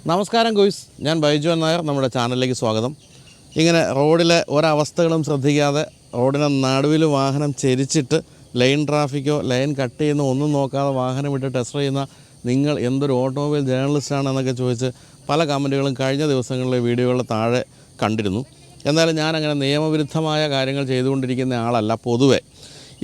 നമസ്കാരം ഗോയ്സ്, ഞാൻ ബൈജു നായർ. നമ്മുടെ ചാനലിലേക്ക് സ്വാഗതം. ഇങ്ങനെ റോഡിലെ ഒരവസ്ഥകളും ശ്രദ്ധിക്കാതെ റോഡിനെ നടുവിൽ വാഹനം ചെരിച്ചിട്ട് ലൈൻ ട്രാഫിക്കോ ലൈൻ കട്ട് ചെയ്യുന്ന ഒന്നും നോക്കാതെ വാഹനം വിട്ട് ടെസ്റ്റ് ചെയ്യുന്ന നിങ്ങൾ എന്തൊരു ഓട്ടോമൊബൈൽ ജേർണലിസ്റ്റാണ് എന്നൊക്കെ ചോദിച്ച് പല കമൻറ്റുകളും കഴിഞ്ഞ ദിവസങ്ങളിലെ വീഡിയോകളുടെ താഴെ കണ്ടിരുന്നു. എന്നാലും ഞാനങ്ങനെ നിയമവിരുദ്ധമായ കാര്യങ്ങൾ ചെയ്തുകൊണ്ടിരിക്കുന്ന ആളല്ല. പൊതുവെ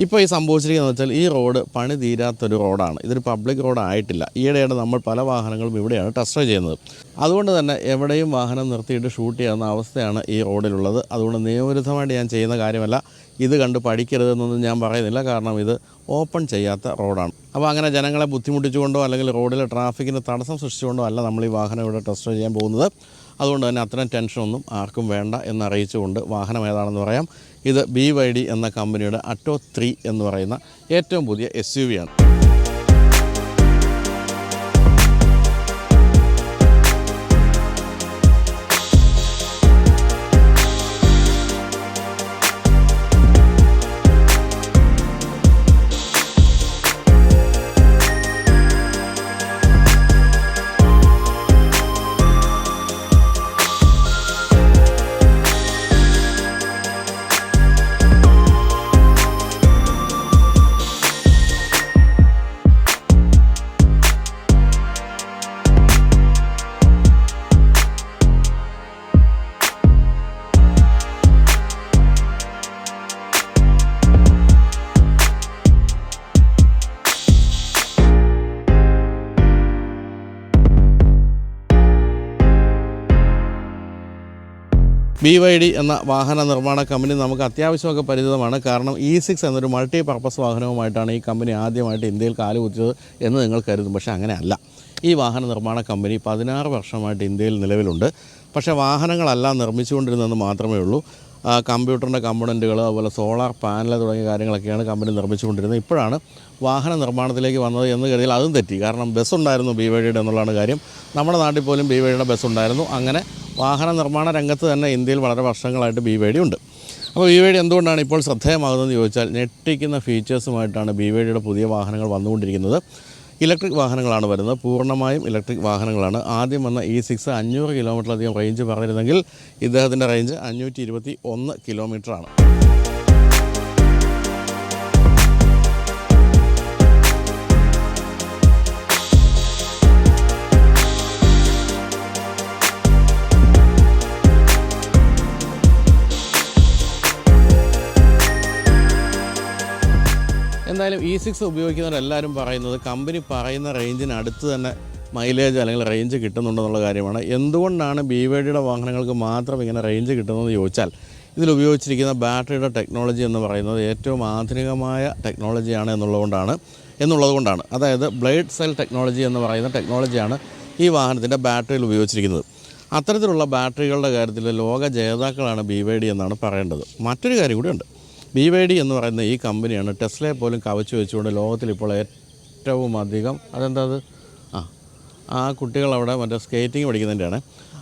ഇപ്പോൾ ഈ സംഭവിച്ചിരിക്കുന്നത് വെച്ചാൽ ഈ റോഡ് പണി തീരാത്തൊരു റോഡാണ്. ഇതൊരു പബ്ലിക് റോഡായിട്ടില്ല. ഈയിടെയാണ് നമ്മൾ പല വാഹനങ്ങളും ഇവിടെയാണ് ടെസ്റ്റ് ചെയ്യുന്നത്. അതുകൊണ്ട് തന്നെ എവിടെയും വാഹനം നിർത്തിയിട്ട് ഷൂട്ട് ചെയ്യുന്ന അവസ്ഥയാണ് ഈ റോഡിലുള്ളത്. അതുകൊണ്ട് നിയമവിരുദ്ധമായിട്ട് ഞാൻ ചെയ്യുന്ന കാര്യമല്ല. ഇത് കണ്ട് പഠിക്കരുതെന്നൊന്നും ഞാൻ പറയുന്നില്ല, കാരണം ഇത് ഓപ്പൺ ചെയ്യാത്ത റോഡാണ്. അപ്പോൾ അങ്ങനെ ജനങ്ങളെ ബുദ്ധിമുട്ടിച്ചുകൊണ്ടോ അല്ലെങ്കിൽ റോഡിലെ ട്രാഫിക്കിന് തടസ്സം സൃഷ്ടിച്ചുകൊണ്ടോ അല്ല നമ്മൾ ഈ വാഹനം ഇവിടെ ടെസ്റ്റ് ചെയ്യാൻ പോകുന്നത്. അതുകൊണ്ട് തന്നെ അത്തരം ടെൻഷനൊന്നും ആർക്കും വേണ്ട എന്നറിയിച്ചുകൊണ്ട് വാഹനം ഏതാണെന്ന് പറയാം. ഇത് BYD എന്ന കമ്പനിയുടെ അറ്റോ 3 എന്ന് പറയുന്ന ഏറ്റവും പുതിയ SUV ആണ്. BYD എന്ന വാഹന നിർമ്മാണ കമ്പനി നമുക്ക് അത്യാവശ്യമൊക്കെ പരിചിതമാണ്. കാരണം E6 എന്നൊരു മൾട്ടി പർപ്പസ് വാഹനവുമായിട്ടാണ് ഈ കമ്പനി ആദ്യമായിട്ട് ഇന്ത്യയിൽ കാലുകുത്തിയത് എന്ന് നിങ്ങൾ കരുതും. പക്ഷേ അങ്ങനെയല്ല. ഈ വാഹന നിർമ്മാണ കമ്പനി 16 വർഷമായിട്ട് ഇന്ത്യയിൽ നിലവിലുണ്ട്. പക്ഷേ വാഹനങ്ങളെല്ലാം നിർമ്മിച്ചുകൊണ്ടിരുന്നതെന്ന് മാത്രമേ ഉള്ളൂ. കമ്പ്യൂട്ടറിൻ്റെ കമ്പോണൻറ്റുകൾ, അതുപോലെ സോളാർ പാനൽ തുടങ്ങിയ കാര്യങ്ങളൊക്കെയാണ് കമ്പനി നിർമ്മിച്ചുകൊണ്ടിരുന്നത്. ഇപ്പോഴാണ് വാഹന നിർമ്മാണത്തിലേക്ക് വന്നത് എന്ന് കരുതിയാൽ അതും തെറ്റി. കാരണം ബസ്സുണ്ടായിരുന്നു BYD എന്നുള്ളതാണ് കാര്യം. നമ്മുടെ നാട്ടിൽ പോലും BYD ബസ്സുണ്ടായിരുന്നു. അങ്ങനെ വാഹന നിർമ്മാണ രംഗത്ത് തന്നെ ഇന്ത്യയിൽ വളരെ വർഷങ്ങളായിട്ട് BYD ഉണ്ട്. അപ്പോൾ BYD എന്തുകൊണ്ടാണ് ഇപ്പോൾ ശ്രദ്ധേയമാകുന്നതെന്ന് ചോദിച്ചാൽ ഞെട്ടിക്കുന്ന ഫീച്ചേഴ്സുമായിട്ടാണ് BYD പുതിയ വാഹനങ്ങൾ വന്നുകൊണ്ടിരിക്കുന്നത്. ഇലക്ട്രിക് വാഹനങ്ങളാണ് വരുന്നത്. പൂർണ്ണമായും ഇലക്ട്രിക് വാഹനങ്ങളാണ്. ആദ്യം വന്ന E6 500 കിലോമീറ്ററിലധികം റേഞ്ച് പറഞ്ഞിരുന്നെങ്കിൽ ഇദ്ദേഹത്തിൻ്റെ റേഞ്ച് 521 കിലോമീറ്ററാണ്. എന്തായാലും E6 ഉപയോഗിക്കുന്നവരെല്ലാവരും പറയുന്നത് കമ്പനി പറയുന്ന റേഞ്ചിന് അടുത്ത് തന്നെ മൈലേജ് അല്ലെങ്കിൽ റേഞ്ച് കിട്ടുന്നുണ്ടെന്നുള്ള കാര്യമാണ്. എന്തുകൊണ്ടാണ് BYD വാഹനങ്ങൾക്ക് മാത്രം ഇങ്ങനെ റേഞ്ച് കിട്ടുന്നതെന്ന് ചോദിച്ചാൽ ഇതിൽ ഉപയോഗിച്ചിരിക്കുന്ന ബാറ്ററിയുടെ ടെക്നോളജി എന്ന് പറയുന്നത് ഏറ്റവും ആധുനികമായ ടെക്നോളജിയാണ് എന്നുള്ളതുകൊണ്ടാണ്. അതായത് ബ്ലേഡ് സെൽ ടെക്നോളജി എന്ന് പറയുന്ന ടെക്നോളജിയാണ് ഈ വാഹനത്തിൻ്റെ ബാറ്ററിയിൽ ഉപയോഗിച്ചിരിക്കുന്നത്. അത്തരത്തിലുള്ള ബാറ്ററികളുടെ കാര്യത്തിൽ ലോക ജേതാക്കളാണ് BYD എന്നാണ് പറയേണ്ടത്. മറ്റൊരു കാര്യം കൂടിയുണ്ട്. BYD എന്ന് പറയുന്ന ഈ കമ്പനിയാണ് ടെസ്ലയെ പോലും കവച്ചു വെച്ചുകൊണ്ട് ലോകത്തിലിപ്പോൾ ഏറ്റവും അധികം ആ കുട്ടികൾ അവിടെ മറ്റേ സ്കേറ്റിംഗ് പഠിക്കുന്നതിൻ്റെയാണ്,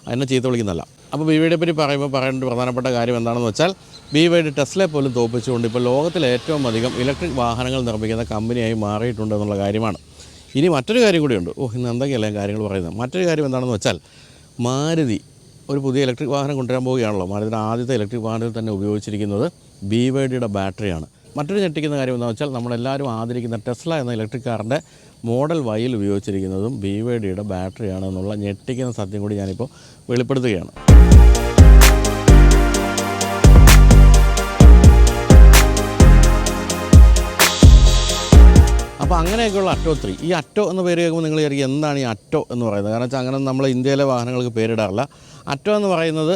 അതിനെ ചീത്ത വിളിക്കുന്നതല്ല. അപ്പോൾ BYD പറ്റി പറയുമ്പോൾ പറയേണ്ട പ്രധാനപ്പെട്ട കാര്യം എന്താണെന്ന് വെച്ചാൽ BYD ടെസ്ലയെ പോലും തോൽപ്പിച്ചുകൊണ്ട് ഇപ്പോൾ ലോകത്തിലെ ഏറ്റവും അധികം ഇലക്ട്രിക് വാഹനങ്ങൾ നിർമ്മിക്കുന്ന കമ്പനിയായി മാറിയിട്ടുണ്ട് എന്നുള്ള കാര്യമാണ്. ഇനി മറ്റൊരു കാര്യം കൂടിയുണ്ട്. ഇന്ന് എന്തൊക്കെയല്ല കാര്യങ്ങൾ പറയുന്നത്. മറ്റൊരു കാര്യം എന്താണെന്ന് വെച്ചാൽ മാരുതി ഒരു പുതിയ ഇലക്ട്രിക് വാഹനം കൊണ്ടുവരാൻ പോവുകയാണല്ലോ. മാരുതിയുടെ ആദ്യത്തെ ഇലക്ട്രിക് വാഹനത്തിൽ തന്നെ ഉപയോഗിച്ചിരിക്കുന്നത് BYD ബാറ്ററിയാണ്. മറ്റൊരു ഞെട്ടിക്കുന്ന കാര്യം എന്താണെന്ന് വെച്ചാൽ നമ്മളെല്ലാവരും ആദരിക്കുന്ന ടെസ്ല എന്ന ഇലക്ട്രിക് കാറിൻ്റെ മോഡൽ Yയിൽ ഉപയോഗിച്ചിരിക്കുന്നതും BYD ബാറ്ററിയാണ് എന്നുള്ള ഞെട്ടിക്കുന്ന സത്യം കൂടി ഞാനിപ്പോൾ വെളിപ്പെടുത്തുകയാണ്. അപ്പോൾ അങ്ങനെയൊക്കെയുള്ള അറ്റോ 3. ഈ അറ്റോ എന്ന പേര് കേൾക്കുമ്പോൾ നിങ്ങൾ വിചാരിക്കും എന്താണ് ഈ അറ്റോ എന്ന് പറയുന്നത്. കാരണം വെച്ചാൽ അങ്ങനെ നമ്മൾ ഇന്ത്യയിലെ വാഹനങ്ങൾക്ക് പേരിടാറില്ല. അറ്റോ എന്ന് പറയുന്നത്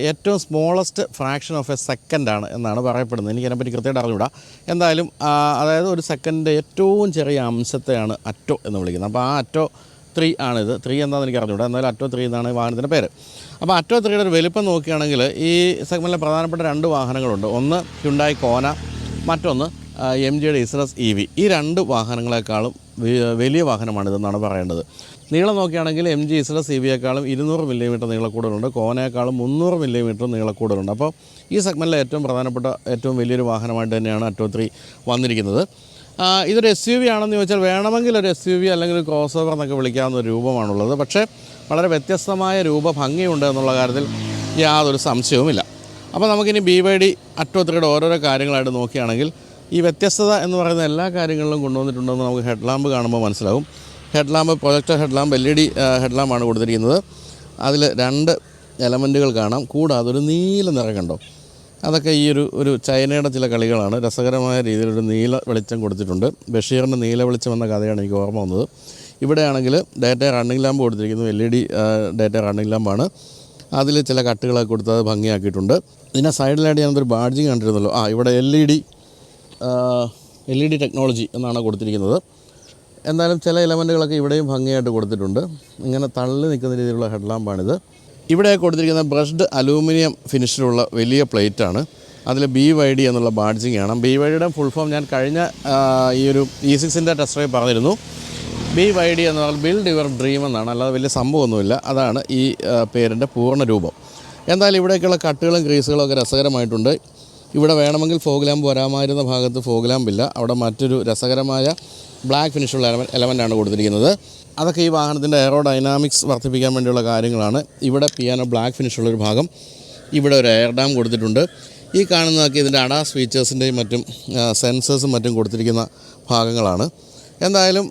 ഏറ്റവും സ്മോളസ്റ്റ് ഫ്രാക്ഷൻ ഓഫ് എ സെക്കൻഡാണ് എന്നാണ് പറയപ്പെടുന്നത്. എനിക്കതിനെപ്പറ്റി കൃത്യമായിട്ട് അറിഞ്ഞൂടാ. എന്തായാലും അതായത് ഒരു സെക്കൻഡിൻ്റെ ഏറ്റവും ചെറിയ അംശത്തെയാണ് അറ്റോ എന്ന് വിളിക്കുന്നത്. അപ്പോൾ ആ അറ്റോ 3 ആണിത്. 3 എന്താണെന്ന് എനിക്ക് അറിഞ്ഞൂടാ. എന്നാലും അറ്റോ 3 എന്നാണ് വാഹനത്തിൻ്റെ പേര്. അപ്പോൾ അറ്റോ 3യുടെ ഒരു വലിപ്പം നോക്കുകയാണെങ്കിൽ ഈ സെഗ്മെൻറ്റിലെ പ്രധാനപ്പെട്ട 2 വാഹനങ്ങളുണ്ട്. ഒന്ന് ഹ്യുണ്ടായി കോന, മറ്റൊന്ന് MGയുടെ ഇസറസ് EV. ഈ 2 വാഹനങ്ങളെക്കാളും വലിയ വാഹനമാണിതെന്നാണ് പറയേണ്ടത്. നീളം നോക്കുകയാണെങ്കിൽ MG ഇസറസ് EVയേക്കാളും 200 മില്ലിമീറ്റർ നീളക്കൂടുതലുണ്ട്. കോനയേക്കാളും 300 മില്ലിമീറ്റർ നീളക്കൂടുതലുണ്ട്. അപ്പോൾ ഈ സെഗ്മെൻറ്റിലെ ഏറ്റവും പ്രധാനപ്പെട്ട ഏറ്റവും വലിയൊരു വാഹനമായിട്ട് തന്നെയാണ് അറ്റോ 3 വന്നിരിക്കുന്നത്. ഇതൊരു SUV ആണെന്ന് ചോദിച്ചാൽ വേണമെങ്കിൽ ഒരു SUV അല്ലെങ്കിൽ ഒരു ക്രോസ് ഓവർ എന്നൊക്കെ വിളിക്കാവുന്ന ഒരു രൂപമാണുള്ളത്. പക്ഷേ വളരെ വ്യത്യസ്തമായ രൂപഭംഗിയുണ്ട് എന്നുള്ള കാര്യത്തിൽ യാതൊരു സംശയവുമില്ല. അപ്പോൾ നമുക്കിനി BYD അറ്റോത്രിയുടെ ഓരോരോ കാര്യങ്ങളായിട്ട് നോക്കുകയാണെങ്കിൽ ഈ വ്യത്യസ്തത എന്ന് പറയുന്ന എല്ലാ കാര്യങ്ങളിലും കൊണ്ടുവന്നിട്ടുണ്ടെന്ന് നമുക്ക് ഹെഡ് ലാമ്പ് കാണുമ്പോൾ മനസ്സിലാവും. Head lamp projector head lamp LED head ലാമ്പാണ് കൊടുത്തിരിക്കുന്നത്. അതിൽ 2 എലമെൻറ്റുകൾ കാണാം. കൂടാതെ ഒരു നീല നിറം കണ്ടോ, അതൊക്കെ ഈ ഒരു ചൈനയുടെ ചില കളികളാണ്. രസകരമായ രീതിയിലൊരു നീല വെളിച്ചം കൊടുത്തിട്ടുണ്ട്. ബഷീറിൻ്റെ നീല വെളിച്ചം എന്ന കഥയാണ് എനിക്ക് ഓർമ്മ വന്നത്. ഇവിടെയാണെങ്കിൽ ഡേറ്റ റണ്ണിങ് ലാമ്പ് കൊടുത്തിരിക്കുന്നു. LED ഡേറ്റ റണ്ണിങ് ലാമ്പാണ്. അതിൽ ചില കട്ടുകളൊക്കെ കൊടുത്ത് അത് ഭംഗിയാക്കിയിട്ടുണ്ട്. ഇതിൻ്റെ സൈഡിലായിട്ട് ഞാനൊരു ബാഡ്ജിങ് കണ്ടിരുന്നല്ലോ. ഇവിടെ LED ടെക്നോളജി എന്നാണ് കൊടുത്തിരിക്കുന്നത്. എന്തായാലും ചില എലമെൻറ്റുകളൊക്കെ ഇവിടെയും ഭംഗിയായിട്ട് കൊടുത്തിട്ടുണ്ട്. ഇങ്ങനെ തള്ളി നിൽക്കുന്ന രീതിയിലുള്ള ഹെഡ് ലാമ്പാണിത്. ഇവിടെ കൊടുത്തിരിക്കുന്ന ബ്രഷ്ഡ് അലൂമിനിയം ഫിനിഷിലുള്ള വലിയ പ്ലേറ്റാണ്. അതിൽ BYD എന്നുള്ള ബാഡ്ജിങ് ആണ്. BYDയുടെ ഫുൾ ഫോം ഞാൻ കഴിഞ്ഞ ഈ ഒരു E6ൻ്റെ ടെസ്റ്റ് ഡ്രൈവ് പറഞ്ഞിരുന്നു. BYD എന്ന് പറഞ്ഞാൽ ബിൽഡ് യുവർ ഡ്രീം എന്നാണ്, അല്ലാതെ വലിയ സംഭവമൊന്നുമില്ല. അതാണ് ഈ പേരിൻ്റെ പൂർണ്ണ രൂപം. എന്തായാലും ഇവിടേക്കുള്ള കട്ടുകളും ക്രീസുകളും ഒക്കെ രസകരമായിട്ടുണ്ട്. ഇവിടെ വേണമെങ്കിൽ ഫോഗ് ലാമ്പ് വരാമായിരുന്ന ഭാഗത്ത് ഫോഗ് ലാമ്പില്ല. അവിടെ മറ്റൊരു രസകരമായ ബ്ലാക്ക് ഫിനിഷുള്ള എലമെൻ്റാണ് കൊടുത്തിരിക്കുന്നത്. അതൊക്കെ ഈ വാഹനത്തിൻ്റെ എയറോഡൈനാമിക്സ് വർദ്ധിപ്പിക്കാൻ വേണ്ടിയുള്ള കാര്യങ്ങളാണ്. ഇവിടെ പിയാനോ ബ്ലാക്ക് ഫിനിഷുള്ളൊരു ഭാഗം, ഇവിടെ ഒരു എയർ ഡാം കൊടുത്തിട്ടുണ്ട്. ഈ കാണുന്നതൊക്കെ ഇതിൻ്റെ അഡാസ് ഫീച്ചേഴ്സിൻ്റെയും മറ്റും സെൻസേഴ്സും മറ്റും കൊടുത്തിരിക്കുന്ന ഭാഗങ്ങളാണ്. എന്തായാലും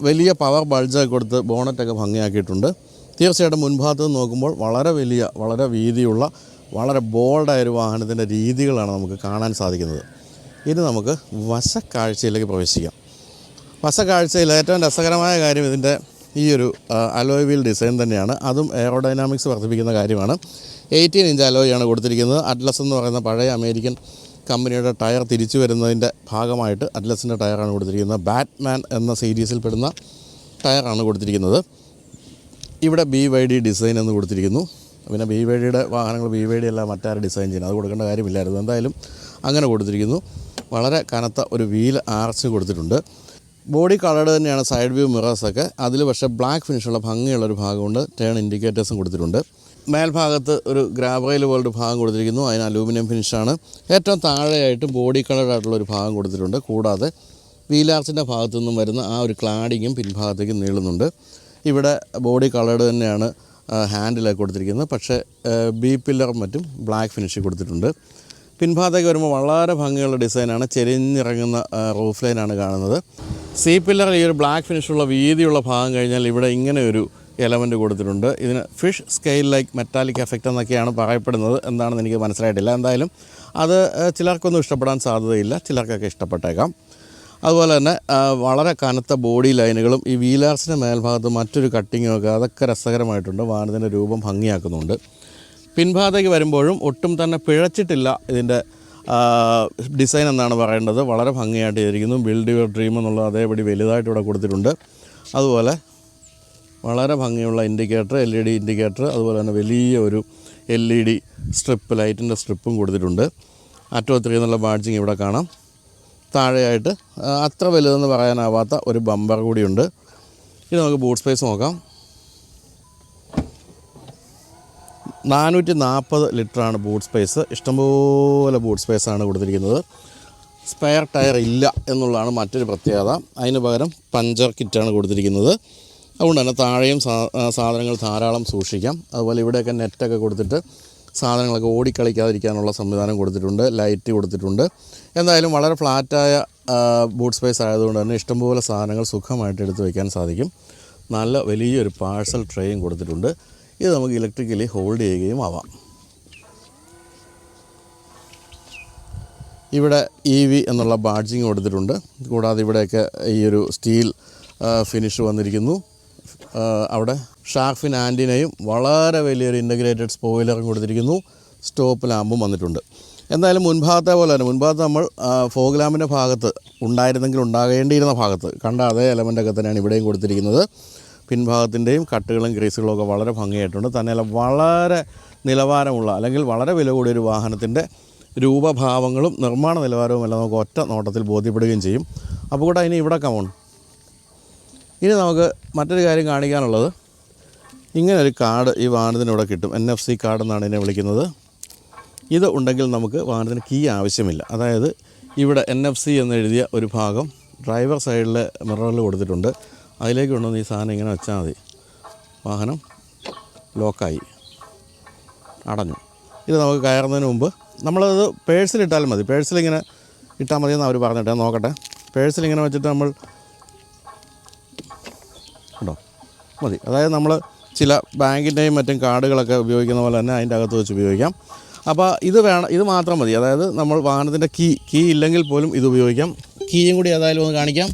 വലിയ പവർ ബൾജൊക്കെ കൊടുത്ത് ബോണറ്റൊക്കെ ഭംഗിയാക്കിയിട്ടുണ്ട്. തീർച്ചയായിട്ടും മുൻഭാഗത്ത് നിന്ന് നോക്കുമ്പോൾ വളരെ വീതിയുള്ള വളരെ ബോൾഡായൊരു വാഹനത്തിൻ്റെ രീതികളാണ് നമുക്ക് കാണാൻ സാധിക്കുന്നത്. ഇനി നമുക്ക് വശക്കാഴ്ചയിലേക്ക് പ്രവേശിക്കാം. വശക്കാഴ്ചയിൽ ഏറ്റവും രസകരമായ കാര്യം ഇതിൻ്റെ ഈ ഒരു അലോയ് വീൽ ഡിസൈൻ തന്നെയാണ്. അതും എയറോഡൈനാമിക്സ് വർദ്ധിപ്പിക്കുന്ന കാര്യമാണ്. 18 ഇഞ്ച് അലോയാണ് കൊടുത്തിരിക്കുന്നത്. അറ്റ്ലസ് എന്ന് പറയുന്ന പഴയ അമേരിക്കൻ കമ്പനിയുടെ ടയർ തിരിച്ചു വരുന്നതിൻ്റെ ഭാഗമായിട്ട് അറ്റ്ലസിൻ്റെ ടയറാണ് കൊടുത്തിരിക്കുന്നത്. ബാറ്റ്മാൻ എന്ന സീരീസിൽ പെടുന്ന ടയറാണ് കൊടുത്തിരിക്കുന്നത്. ഇവിടെ BYD ഡിസൈൻ എന്ന് കൊടുത്തിരിക്കുന്നു. പിന്നെ BYDയുടെ വാഹനങ്ങൾ BYD അല്ല മറ്റാരും ഡിസൈൻ ചെയ്യുന്നത്, അത് കൊടുക്കേണ്ട കാര്യമില്ലായിരുന്നു. എന്തായാലും അങ്ങനെ കൊടുത്തിരിക്കുന്നു. വളരെ കനത്ത ഒരു വീൽ ആർച്ച് കൊടുത്തിട്ടുണ്ട്. ബോഡി കളർഡ് തന്നെയാണ് സൈഡ് വ്യൂ മിറേഴ്സൊക്കെ. അതിൽ പക്ഷേ ബ്ലാക്ക് ഫിനിഷുള്ള ഭംഗിയുള്ളൊരു ഭാഗമുണ്ട്. ടേൺ ഇൻഡിക്കേറ്റേഴ്സും കൊടുത്തിട്ടുണ്ട്. മേൽഭാഗത്ത് ഒരു ഗ്രാബ് റെയിൽ പോലൊരു ഭാഗം കൊടുത്തിരിക്കുന്നു. അതിന് അലൂമിനിയം ഫിനിഷാണ്. ഏറ്റവും താഴെയായിട്ട് ബോഡി കളർഡായിട്ടുള്ളൊരു ഭാഗം കൊടുത്തിട്ടുണ്ട്. കൂടാതെ വീലാർച്ചിൻ്റെ ഭാഗത്തു നിന്നും വരുന്ന ആ ഒരു ക്ലാഡിങ്ങും പിൻഭാഗത്തേക്ക് നീളുന്നുണ്ട്. ഇവിടെ ബോഡി കളർഡ് തന്നെയാണ് ഹാൻഡിലൊക്കെ കൊടുത്തിരിക്കുന്നത്. പക്ഷേ ബി പില്ലറും മറ്റും ബ്ലാക്ക് ഫിനിഷ് കൊടുത്തിട്ടുണ്ട്. പിൻഭാഗത്തേക്ക് വരുമ്പോൾ വളരെ ഭംഗിയുള്ള ഡിസൈനാണ്. ചെരിഞ്ഞിറങ്ങുന്ന റൂഫ് ലൈനാണ് കാണുന്നത്. സി പില്ലറിൽ ഈ ഒരു ബ്ലാക്ക് ഫിനിഷുള്ള വീതിയുള്ള ഭാഗം കഴിഞ്ഞാൽ ഇവിടെ ഇങ്ങനെ ഒരു എലമെൻറ്റ് കൊടുത്തിട്ടുണ്ട്. ഇതിന് fish scale like metallic effect എന്നൊക്കെയാണ് പറയപ്പെടുന്നത്. എന്താണെന്ന് എനിക്ക് മനസ്സിലായിട്ടില്ല. എന്തായാലും അത് ചിലർക്കൊന്നും ഇഷ്ടപ്പെടാൻ സാധ്യതയില്ല, ചിലർക്കൊക്കെ ഇഷ്ടപ്പെട്ടേക്കാം. അതുപോലെ തന്നെ വളരെ കനത്ത ബോഡി ലൈനുകളും ഈ വീലാർസിൻ്റെ മേൽഭാഗത്ത് മറ്റൊരു കട്ടിങ്ങും ഒക്കെ അതൊക്കെ രസകരമായിട്ടുണ്ട്. വാഹനത്തിൻ്റെ രൂപം ഭംഗിയാക്കുന്നുണ്ട്. പിൻഭാഗത്തേക്ക് വരുമ്പോഴും ഒട്ടും തന്നെ പിഴച്ചിട്ടില്ല ഇതിൻ്റെ ഡിസൈൻ എന്നാണ് പറയേണ്ടത്. വളരെ ഭംഗിയായിട്ട് ചെയ്തിരിക്കുന്നു. ബിൽഡ് യുവർ ഡ്രീം എന്നുള്ള അതേപടി വലുതായിട്ട് ഇവിടെ കൊടുത്തിട്ടുണ്ട്. അതുപോലെ വളരെ ഭംഗിയുള്ള ഇൻഡിക്കേറ്റർ, LED ഇൻഡിക്കേറ്റർ, അതുപോലെ തന്നെ വലിയ ഒരു LED സ്ട്രിപ്പ്, ലൈറ്റിൻ്റെ സ്ട്രിപ്പും കൊടുത്തിട്ടുണ്ട്. അറ്റോത്രി എന്നുള്ള ബാഡ്ജിങ് ഇവിടെ കാണാം. താഴെയായിട്ട് അത്ര വലുതെന്ന് പറയാനാവാത്ത ഒരു ബമ്പർ കൂടിയുണ്ട്. ഇത് നമുക്ക് ബൂട്ട് സ്പേസ് നോക്കാം. 440 ലിറ്ററാണ് ബൂട്ട് സ്പേസ്. ഇഷ്ടംപോലെ ബൂട്ട് സ്പേസാണ് കൊടുത്തിരിക്കുന്നത്. സ്പെയർ ടയർ ഇല്ല എന്നുള്ളതാണ് മറ്റൊരു പ്രത്യേകത. അതിന് പകരം പഞ്ചർ കിറ്റാണ് കൊടുത്തിരിക്കുന്നത്. അതുകൊണ്ട് തന്നെ താഴെയും സാധനങ്ങൾ ധാരാളം സൂക്ഷിക്കാം. അതുപോലെ ഇവിടെയൊക്കെ നെറ്റൊക്കെ കൊടുത്തിട്ട് സാധനങ്ങളൊക്കെ ഓടിക്കളിക്കാതിരിക്കാനുള്ള സംവിധാനം കൊടുത്തിട്ടുണ്ട്. ലൈറ്റ് കൊടുത്തിട്ടുണ്ട്. എന്തായാലും വളരെ ഫ്ലാറ്റായ ബൂട്ട് സ്പേസ് ആയതുകൊണ്ട് തന്നെ ഇഷ്ടംപോലെ സാധനങ്ങൾ സുഖമായിട്ട് എടുത്ത് വയ്ക്കാൻ സാധിക്കും. നല്ല വലിയൊരു പാഴ്സൽ ട്രേയും കൊടുത്തിട്ടുണ്ട്. ഇത് നമുക്ക് ഇലക്ട്രിക്കലി ഹോൾഡ് ചെയ്യുകയും ആവാം. ഇവിടെ EV എന്നുള്ള ബാഡ്ജിങ് കൊടുത്തിട്ടുണ്ട്. കൂടാതെ ഇവിടെയൊക്കെ ഈ ഒരു സ്റ്റീൽ ഫിനിഷ് വന്നിരിക്കുന്നു. അവിടെ ഷാർക്ക് ഫിൻ ആൻറ്റിനയും വളരെ വലിയൊരു ഇൻ്റഗ്രേറ്റഡ് സ്പോയിലറും കൊടുത്തിരിക്കുന്നു. സ്റ്റോപ്പ് ലാമ്പും വന്നിട്ടുണ്ട്. എന്തായാലും മുൻഭാഗത്തെ പോലെ തന്നെ മുൻഭാഗത്ത് നമ്മൾ ഫോഗ് ലാമ്പിൻ്റെ ഭാഗത്ത് ഉണ്ടായിരുന്നെങ്കിൽ ഉണ്ടാകേണ്ടിയിരുന്ന ഭാഗത്ത് കണ്ട അതേ എലമെൻ്റൊക്കെ തന്നെയാണ് ഇവിടെയും കൊടുത്തിരിക്കുന്നത്. പിൻഭാഗത്തിൻ്റെയും കട്ടുകളും ഗ്രീസുകളും ഒക്കെ വളരെ ഭംഗിയായിട്ടുണ്ട്. തന്നെയല്ല വളരെ നിലവാരമുള്ള അല്ലെങ്കിൽ വളരെ വില കൂടിയൊരു വാഹനത്തിൻ്റെ രൂപഭാവങ്ങളും നിർമ്മാണ നിലവാരവും എല്ലാം നമുക്ക് ഒറ്റ നോട്ടത്തിൽ ബോധ്യപ്പെടുകയും ചെയ്യും. അപ്പോൾ കൂടെ ഇനി ഇവിടെ കമോൺ. ഇനി നമുക്ക് മറ്റൊരു കാര്യം കാണിക്കാനുള്ളത്, ഇങ്ങനൊരു കാർഡ് ഈ വാഹനത്തിന് ഇവിടെ കിട്ടും. NFC കാർഡ് എന്നാണ് ഇതിനെ വിളിക്കുന്നത്. ഇത് ഉണ്ടെങ്കിൽ നമുക്ക് വാഹനത്തിന് കീ ആവശ്യമില്ല. അതായത് ഇവിടെ NFC എന്നെഴുതിയ ഒരു ഭാഗം ഡ്രൈവർ സൈഡിൽ മിററിൽ കൊടുത്തിട്ടുണ്ട്. അതിലേക്ക് കൊണ്ടുവന്ന് ഈ സാധനം ഇങ്ങനെ വെച്ചാൽ മതി, വാഹനം ലോക്കായി അടഞ്ഞു. ഇത് നമുക്ക് കയറുന്നതിന് മുമ്പ് നമ്മളത് പേഴ്സിലിട്ടാലും മതി, പേഴ്സിലിങ്ങനെ ഇട്ടാൽ മതിയെന്ന് അവർ പറഞ്ഞിട്ട് നോക്കട്ടെ. പേഴ്സിലിങ്ങനെ വെച്ചിട്ട് നമ്മൾ ഉണ്ടോ മതി. അതായത് നമ്മൾ ചില ബാങ്കിൻ്റെയും മറ്റും കാർഡുകളൊക്കെ ഉപയോഗിക്കുന്ന പോലെ തന്നെ അതിൻ്റെ അകത്ത് വെച്ച് ഉപയോഗിക്കാം. അപ്പോൾ ഇത് മാത്രം മതി. അതായത് നമ്മൾ വാഹനത്തിൻ്റെ കീ ഇല്ലെങ്കിൽ പോലും ഇത് ഉപയോഗിക്കാം. കീയും കൂടി ഏതായാലും ഒന്ന് കാണിക്കാം.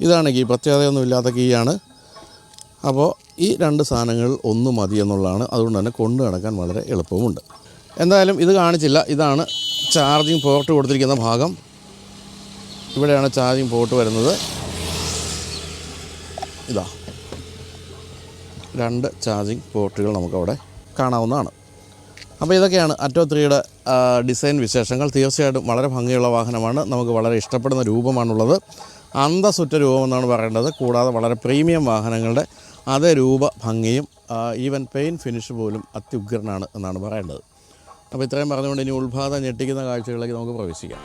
ഇതാണ് കീ, പ്രത്യേകതയൊന്നും ഇല്ലാത്ത കീയാണ്. അപ്പോൾ ഈ 2 സാധനങ്ങൾ ഒന്ന് മതി എന്നുള്ളതാണ്. അതുകൊണ്ട് തന്നെ കൊണ്ടു നടക്കാൻ വളരെ എളുപ്പമുണ്ട്. എന്തായാലും ഇത് കാണിച്ചില്ല. ഇതാണ് ചാർജിങ് പോർട്ട് കൊടുത്തിരിക്കുന്ന ഭാഗം. ഇവിടെയാണ് ചാർജിങ് പോർട്ട് വരുന്നത്. ഇതാ 2 ചാർജിങ് പോർട്ടുകൾ നമുക്കവിടെ കാണാവുന്നതാണ്. അപ്പോൾ ഇതൊക്കെയാണ് അറ്റോ 3യുടെ ഡിസൈൻ വിശേഷങ്ങൾ. തീർച്ചയായിട്ടും വളരെ ഭംഗിയുള്ള വാഹനമാണ്. നമുക്ക് വളരെ ഇഷ്ടപ്പെടുന്ന രൂപമാണുള്ളത്. അന്തസുറ്റ രൂപമെന്നാണ് പറയേണ്ടത്. കൂടാതെ വളരെ പ്രീമിയം വാഹനങ്ങളുടെ അതേ രൂപ ഭംഗിയും ഈവൻ പെയിൻറ്റ് ഫിനിഷ് പോലും അത്യുഗ്രനാണ് എന്നാണ് പറയേണ്ടത്. അപ്പോൾ ഇത്രയും പറഞ്ഞുകൊണ്ട് ഇനി ഉൾഭാഗം ഞെട്ടിക്കുന്ന കാഴ്ചകളിലേക്ക് നമുക്ക് പ്രവേശിക്കാം.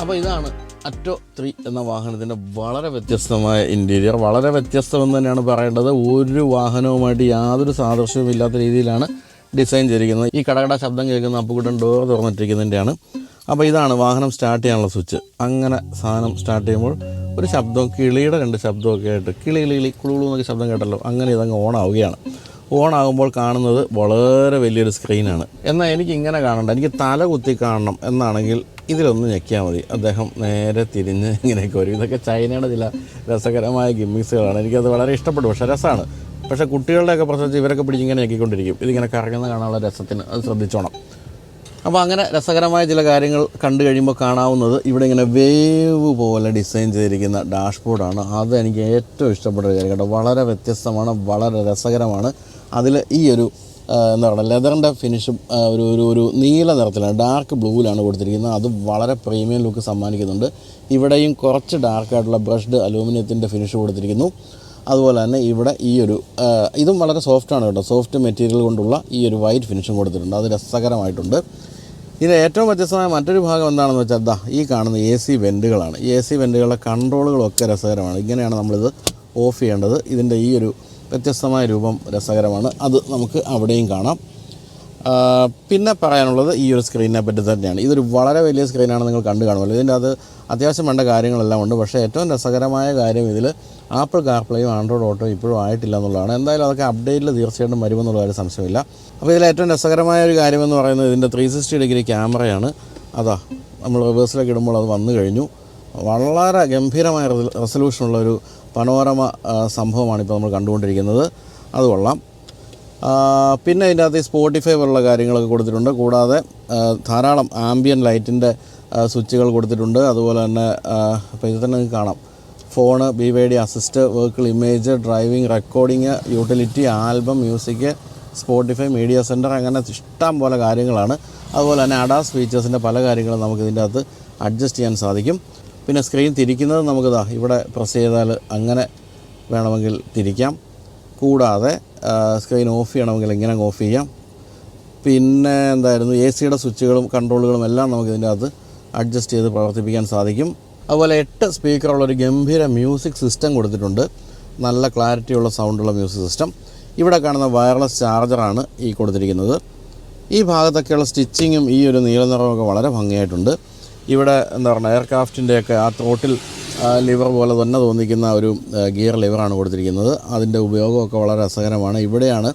അപ്പോൾ ഇതാണ് അറ്റോ 3 എന്ന വാഹനത്തിൻ്റെ വളരെ വ്യത്യസ്തമായ ഇൻറ്റീരിയർ. വളരെ വ്യത്യസ്തമെന്ന് തന്നെയാണ് പറയേണ്ടത്. ഒരു വാഹനവുമായിട്ട് യാതൊരു സാദൃശ്യവും ഇല്ലാത്ത രീതിയിലാണ് ഡിസൈൻ ചെയ്തിരിക്കുന്നത്. ഈ കടകട ശബ്ദം കേൾക്കുന്ന അപ്പുകുട്ടൻ ഡോർ തുറന്നിട്ടിരിക്കുന്നതിൻ്റെയാണ്. അപ്പോൾ ഇതാണ് വാഹനം സ്റ്റാർട്ട് ചെയ്യാനുള്ള സ്വിച്ച്. അങ്ങനെ സാധനം സ്റ്റാർട്ട് ചെയ്യുമ്പോൾ ഒരു ശബ്ദവും, കിളിയുടെ 2 ശബ്ദമൊക്കെ ആയിട്ട് കിളി കുളുളു എന്നൊക്കെ ശബ്ദം കേട്ടല്ലോ, അങ്ങനെ ഇതങ്ങ് ഓണാവുകയാണ്. ഓണാകുമ്പോൾ കാണുന്നത് വളരെ വലിയൊരു സ്ക്രീനാണ്. എന്നാൽ എനിക്ക് ഇങ്ങനെ കാണണ്ട, എനിക്ക് തല കുത്തി കാണണം എന്നാണെങ്കിൽ ഇതിലൊന്ന് ഞെക്കിയാൽ മതി. അദ്ദേഹം നേരെ തിരിഞ്ഞ് ഇങ്ങനെയൊക്കെ വരും. ഇതൊക്കെ ചൈനയുടെ ചില രസകരമായ ഗിമ്മിക്സുകളാണ്. എനിക്കത് വളരെ ഇഷ്ടപ്പെട്ടു. പക്ഷേ രസമാണ്. പക്ഷേ കുട്ടികളുടെയൊക്കെ പ്രശ്നത്തിൽ ഇവരൊക്കെ പിടിച്ചിങ്ങനെ ഞെക്കിക്കൊണ്ടിരിക്കും. ഇതിങ്ങനെ കറങ്ങുന്ന കാണാനുള്ള രസത്തിന് അത് ശ്രദ്ധിച്ചോണം. അപ്പോൾ അങ്ങനെ രസകരമായ ചില കാര്യങ്ങൾ കണ്ടു കഴിയുമ്പോൾ കാണാവുന്നത് ഇവിടെ ഇങ്ങനെ വേവ് പോലെ ഡിസൈൻ ചെയ്തിരിക്കുന്ന ഡാഷ്ബോർഡാണ്. അത് എനിക്ക് ഏറ്റവും ഇഷ്ടപ്പെട്ട ഒരു കാര്യം കേട്ടോ. വളരെ വ്യത്യസ്തമാണ്, വളരെ രസകരമാണ്. അതിൽ ഈ ഒരു എന്താ പറയുക, ലെതറിൻ്റെ ഫിനിഷും ഒരു നീല നിറത്തിലാണ്, ഡാർക്ക് ബ്ലൂവിലാണ് കൊടുത്തിരിക്കുന്നത്. അത് വളരെ പ്രീമിയം ലുക്ക് സമ്മാനിക്കുന്നുണ്ട്. ഇവിടെയും കുറച്ച് ഡാർക്കായിട്ടുള്ള ബ്രഷ്ഡ് അലൂമിനിയത്തിൻ്റെ ഫിനിഷ് കൊടുത്തിരിക്കുന്നു. അതുപോലെ തന്നെ ഇവിടെ ഇതും വളരെ സോഫ്റ്റാണ് കേട്ടോ. സോഫ്റ്റ് മെറ്റീരിയൽ കൊണ്ടുള്ള ഈ ഒരു വൈറ്റ് ഫിനിഷും കൊടുത്തിട്ടുണ്ട്. അത് രസകരമായിട്ടുണ്ട്. ഇത് ഏറ്റവും വ്യത്യസ്തമായ മറ്റൊരു ഭാഗം എന്താണെന്ന് വെച്ചാൽ ഈ കാണുന്ന AC വെൻറ്റുകളാണ്. ഈ AC വെൻറ്റുകളുടെ കൺട്രോളുകളൊക്കെ രസകരമാണ്. ഇങ്ങനെയാണ് നമ്മളിത് ഓഫ് ചെയ്യേണ്ടത്. ഇതിൻ്റെ ഈ ഒരു വ്യത്യസ്തമായ രൂപം രസകരമാണ്. അത് നമുക്ക് അവിടെയും കാണാം. പിന്നെ പറയാനുള്ളത് ഈ ഒരു സ്ക്രീനിനെ പറ്റി തന്നെയാണ്. ഇതൊരു വളരെ വലിയ സ്ക്രീനാണ്, നിങ്ങൾ കണ്ടു കാണുമല്ലോ. ഇതിൻ്റെ അത് അത്യാവശ്യം വേണ്ട കാര്യങ്ങളെല്ലാം ഉണ്ട്. പക്ഷേ ഏറ്റവും രസകരമായ കാര്യം ഇതിൽ ആപ്പിൾ കാർപ്ലേയും ആൻഡ്രോയിഡ് ഓട്ടോ ഇപ്പോഴും ആയിട്ടില്ല എന്നുള്ളതാണ്. എന്തായാലും അതൊക്കെ അപ്ഡേറ്റിൽ തീർച്ചയായിട്ടും വരുമെന്നുള്ള കാര്യം സംശയമില്ല. അപ്പോൾ ഇതിൽ ഏറ്റവും രസകരമായ ഒരു കാര്യമെന്ന് പറയുന്നത് ഇതിൻ്റെ 360 ഡിഗ്രി ക്യാമറയാണ്. അതാ നമ്മൾ റിവേഴ്സിലേക്ക് ഇടുമ്പോൾ അത് വന്നു കഴിഞ്ഞു. വളരെ ഗംഭീരമായ റെസൊല്യൂഷനുള്ളൊരു പനോരമ സംഭവമാണ് ഇപ്പോൾ നമ്മൾ കണ്ടുകൊണ്ടിരിക്കുന്നത്. അത് കൊള്ളാം. പിന്നെ ഇതിൻ്റെ അകത്ത് സ്പോട്ടിഫൈ പോലുള്ള കാര്യങ്ങളൊക്കെ കൊടുത്തിട്ടുണ്ട്. കൂടാതെ ധാരാളം ആംബിയൻ ലൈറ്റിൻ്റെ സ്വിച്ചുകൾ കൊടുത്തിട്ടുണ്ട്. അതുപോലെ തന്നെ ഇപ്പോൾ ഇത് തന്നെ നിങ്ങൾക്ക് കാണാം, phone, BYD assist, vehicle image, driving recording, utility, album, music, Spotify, media centre, അങ്ങനെ ഇഷ്ടം പോലെ കാര്യങ്ങളാണ്. അതുപോലെ തന്നെ അഡാസ് ഫീച്ചേഴ്സിൻ്റെ പല കാര്യങ്ങളും നമുക്ക് ഇതിൻ്റെ അകത്ത് അഡ്ജസ്റ്റ് ചെയ്യാൻ സാധിക്കും. പിന്നെ സ്ക്രീൻ തിരിക്കുന്നത് നമുക്കിതാ ഇവിടെ പ്രസ് ചെയ്താൽ അങ്ങനെ വേണമെങ്കിൽ തിരിക്കാം. കൂടാതെ സ്ക്രീൻ ഓഫ് ചെയ്യണമെങ്കിൽ ഇങ്ങനെ ഓഫ് ചെയ്യാം. പിന്നെ എന്തായിരുന്നു, AC-യുടെ സ്വിച്ചുകളും കൺട്രോളുകളും എല്ലാം നമുക്ക് ഇതിൻ്റെ അകത്ത് അഡ്ജസ്റ്റ് ചെയ്ത് പ്രവർത്തിപ്പിക്കാൻ സാധിക്കും. അതുപോലെ 8 സ്പീക്കറുള്ളൊരു ഗംഭീര മ്യൂസിക് സിസ്റ്റം കൊടുത്തിട്ടുണ്ട്. നല്ല ക്ലാരിറ്റിയുള്ള സൗണ്ടുള്ള മ്യൂസിക് സിസ്റ്റം. ഇവിടെ കാണുന്ന വയർലെസ് ചാർജറാണ് ഈ കൊടുത്തിരിക്കുന്നത്. ഈ ഭാഗത്തൊക്കെയുള്ള സ്റ്റിച്ചിങ്ങും ഈ ഒരു നീല നിറമൊക്കെ വളരെ ഭംഗിയായിട്ടുണ്ട്. ഇവിടെ എന്താ പറയുക, എയർക്രാഫ്റ്റിൻ്റെയൊക്കെ ആ ത്രോട്ടിൽ ലിവർ പോലെ തന്നെ തോന്നിക്കുന്ന ഒരു ഗിയർ ലിവറാണ് കൊടുത്തിരിക്കുന്നത്. അതിൻ്റെ ഉപയോഗമൊക്കെ വളരെ രസകരമാണ്. ഇവിടെയാണ്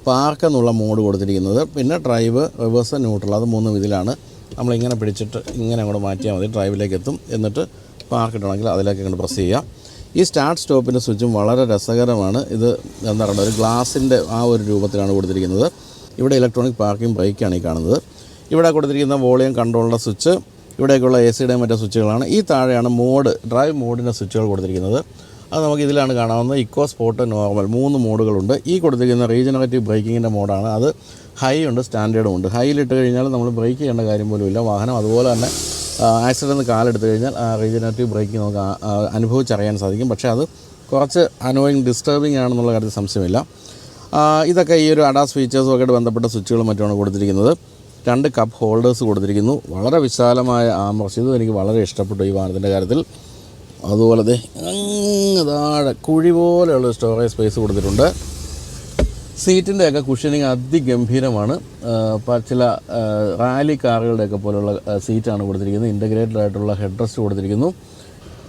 പാർക്ക് എന്നുള്ള മോഡ് കൊടുത്തിരിക്കുന്നത്. പിന്നെ ഡ്രൈവ്, റിവേഴ്സ്, ന്യൂട്രൽ, അത് 3 ഇതിലാണ്. നമ്മളിങ്ങനെ പിടിച്ചിട്ട് ഇങ്ങനെ അങ്ങോട്ട് മാറ്റിയാൽ മതി, ഡ്രൈവിലേക്ക് എത്തും. എന്നിട്ട് പാർക്ക് ഇടണമെങ്കിൽ അതിലേക്ക് അങ്ങോട്ട് പ്രസ് ചെയ്യാം. ഈ സ്റ്റാർട്ട് സ്റ്റോപ്പിൻ്റെ സ്വിച്ചും വളരെ രസകരമാണ്. ഇത് എന്താ പറയുക, ഒരു ഗ്ലാസിൻ്റെ ആ ഒരു രൂപത്തിലാണ് കൊടുത്തിരിക്കുന്നത്. ഇവിടെ ഇലക്ട്രോണിക് പാർക്കിംഗ് ബ്രേക്കാണ് ഈ കാണുന്നത്. ഇവിടെ കൊടുത്തിരിക്കുന്ന വോളിയം കൺട്രോളിൻ്റെ സ്വിച്ച്, ഇവിടേക്കുള്ള AC-യുടെയും മറ്റേ സ്വിച്ചുകളാണ്. ഈ താഴെയാണ് മോഡ്, ഡ്രൈവ് മോഡിൻ്റെ സ്വിച്ചുകൾ കൊടുത്തിരിക്കുന്നത്. അത് നമുക്ക് ഇതിലാണ് കാണാവുന്നത്. ഇക്കോ, സ്പോർട്ട്, നോർമൽ 3 മോഡുകളുണ്ട്. ഈ കൊടുത്തിരിക്കുന്ന റീജനറേറ്റീവ് ബ്രേക്കിങ്ങിൻ്റെ മോഡാണ്. അത് ഹൈ ഉണ്ട്, സ്റ്റാൻഡേർഡും ഉണ്ട്. ഹൈയിലിട്ട് കഴിഞ്ഞാൽ നമ്മൾ ബ്രേക്ക് ചെയ്യേണ്ട കാര്യം പോലും ഇല്ല. വാഹനം അതുപോലെ തന്നെ ആക്സിഡൻറ്റ് കാലെടുത്ത് കഴിഞ്ഞാൽ ആ റീജനറേറ്റീവ് ബ്രേക്കിംഗ് നമുക്ക് അനുഭവിച്ചറിയാൻ സാധിക്കും. പക്ഷേ അത് കുറച്ച് അനോയിങ്, ഡിസ്റ്റർബിംഗ് ആണെന്നുള്ള കാര്യത്തിൽ സംശയമില്ല. ഇതൊക്കെ ഈ ഒരു അഡാസ് ഫീച്ചേഴ്സും ഒക്കെ ആയിട്ട് സ്വിച്ചുകളും മറ്റുമാണ് കൊടുത്തിരിക്കുന്നത്. 2 കപ്പ് ഹോൾഡേഴ്സ് കൊടുത്തിരിക്കുന്നു. വളരെ വിശാലമായ ആംറസ്റ്റ്. ഇതും എനിക്ക് വളരെ ഇഷ്ടപ്പെട്ടു ഈ വാഹനത്തിൻ്റെ കാര്യത്തിൽ. അതുപോലെ താഴെ കുഴി പോലെയുള്ള സ്റ്റോറേജ് സ്പേസ് കൊടുത്തിട്ടുണ്ട്. സീറ്റിൻ്റെയൊക്കെ കുഷനിങ് അതിഗംഭീരമാണ്. ചില റാലി കാറുകളുടെയൊക്കെ പോലുള്ള സീറ്റാണ് കൊടുത്തിരിക്കുന്നത്. ഇൻ്റഗ്രേറ്റഡ് ആയിട്ടുള്ള ഹെഡ് റെസ്റ്റ് കൊടുത്തിരിക്കുന്നു.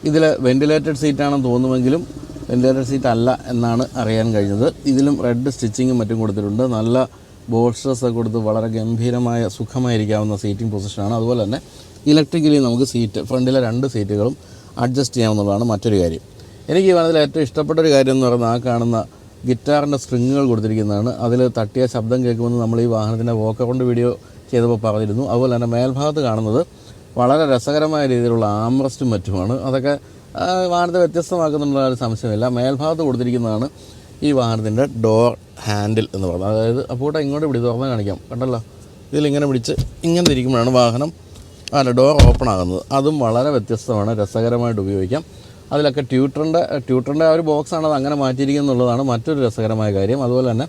ഇതിൽ വെൻറ്റിലേറ്റഡ് സീറ്റാണെന്ന് തോന്നുമെങ്കിലും വെൻറ്റിലേറ്റഡ് സീറ്റ് അല്ല എന്നാണ് അറിയാൻ കഴിഞ്ഞത്. ഇതിലും റെഡ് സ്റ്റിച്ചിങ്ങും മറ്റും കൊടുത്തിട്ടുണ്ട്. നല്ല ബോൾസ്റ്റേഴ്സൊക്കെ കൊടുത്ത് വളരെ ഗംഭീരമായ സുഖമായിരിക്കാവുന്ന സീറ്റിംഗ് പൊസിഷനാണ്. അതുപോലെ തന്നെ ഇലക്ട്രിക്കലി നമുക്ക് ഫ്രണ്ടിലെ 2 സീറ്റുകളും അഡ്ജസ്റ്റ് ചെയ്യാവുന്നതാണ് മറ്റൊരു കാര്യം. എനിക്ക് ഈ വാഹനത്തിൽ ഏറ്റവും ഇഷ്ടപ്പെട്ടൊരു കാര്യം എന്ന് പറയുന്നത് ആ കാണുന്ന ഗിറ്റാറിൻ്റെ സ്ട്രിങ്ങുകൾ കൊടുത്തിരിക്കുന്നതാണ്. അതിൽ തട്ടിയ ശബ്ദം കേൾക്കുമെന്ന് നമ്മൾ ഈ വാഹനത്തിൻ്റെ വോക്കൗണ്ട് വീഡിയോ ചെയ്തപ്പോൾ പറഞ്ഞിരുന്നു. അതുപോലെ തന്നെ മേൽഭാഗത്ത് കാണുന്നത് വളരെ രസകരമായ രീതിയിലുള്ള ആംറസ്റ്റും മറ്റുമാണ്. അതൊക്കെ വാഹനത്തെ വ്യത്യസ്തമാക്കുന്നുള്ള ഒരു സംശയമില്ല. മേൽഭാഗത്ത് കൊടുത്തിരിക്കുന്നതാണ് ഈ വാഹനത്തിൻ്റെ ഡോർ ഹാൻഡിൽ എന്ന് പറയുന്നത്. അതായത് അപ്പോൾ ഇങ്ങോട്ട് പിടി തുറന്ന് കാണിക്കാം, കണ്ടല്ലോ. ഇതിലിങ്ങനെ പിടിച്ച് ഇങ്ങനെ തിരിക്കുമ്പോഴാണ് വാഹനം ഡോർ ഓപ്പൺ ആകുന്നത്. അതും വളരെ വ്യത്യസ്തമാണ്, രസകരമായിട്ട് ഉപയോഗിക്കാം. അതിലൊക്കെ ട്യൂട്ടറിൻ്റെ ആ ഒരു ബോക്സാണ് അത് അങ്ങനെ മാറ്റിയിരിക്കുന്നത് എന്നുള്ളതാണ് മറ്റൊരു രസകരമായ കാര്യം. അതുപോലെ തന്നെ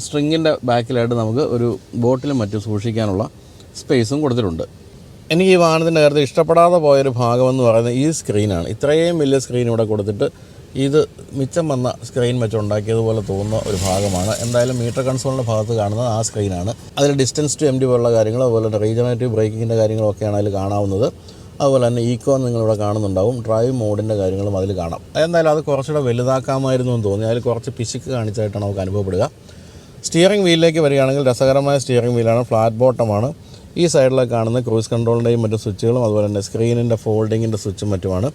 സ്ട്രിങ്ങിൻ്റെ ബാക്കിലായിട്ട് നമുക്ക് ഒരു ബോട്ടിലും മറ്റും സൂക്ഷിക്കാനുള്ള സ്പേസും കൊടുത്തിട്ടുണ്ട്. എനിക്ക് ഈ വാഹനത്തിൻ്റെ കാര്യത്തിൽ ഇഷ്ടപ്പെടാതെ പോയൊരു ഭാഗമെന്ന് പറയുന്നത് ഈ സ്ക്രീനാണ്. ഇത്രയും വലിയ സ്ക്രീൻ ഇവിടെ കൊടുത്തിട്ട് ഇത് മിച്ചം വന്ന സ്ക്രീൻ വെച്ചുണ്ടാക്കിയതുപോലെ തോന്നുന്ന ഒരു ഭാഗമാണ്. എന്തായാലും മീറ്റർ കൺസോളിൻ്റെ ഭാഗത്ത് കാണുന്നത് ആ സ്ക്രീനാണ്. അതിൽ ഡിസ്റ്റൻസ് ടു MD പോലുള്ള കാര്യങ്ങൾ, അതുപോലെ തന്നെ റീജനറേറ്റീവ് ബ്രേക്കിങ്ങിൻ്റെ കാര്യങ്ങളൊക്കെയാണ് അതിൽ കാണാവുന്നത്. അതുപോലെ തന്നെ ഈക്കോ നിങ്ങളിവിടെ കാണുന്നുണ്ടാവും. ഡ്രൈവ് മോഡിൻ്റെ കാര്യങ്ങളും അതിൽ കാണാം. എന്തായാലും അത് കുറച്ചുകൂടെ വലുതാക്കാമായിരുന്നു എന്ന് തോന്നി. അതിൽ കുറച്ച് പിശുക്ക് കാണിച്ചായിട്ടാണ് നമുക്ക് അനുഭവപ്പെടുക. സ്റ്റിയറിംഗ് വീലിലേക്ക് വരികയാണെങ്കിൽ രസകരമായ സ്റ്റിയറിംഗ് വീലാണ്. ഫ്ലാറ്റ് ബോട്ടമാണ്. ഈ സൈഡിലേക്ക് കാണുന്ന ക്രൂസ് കൺട്രോളിൻ്റെയും മറ്റു സ്വിച്ചുകളും അതുപോലെ തന്നെ സ്ക്രീനിൻ്റെ ഫോൾഡിങ്ങിൻ്റെ സ്വിച്ചും മറ്റുമാണ്.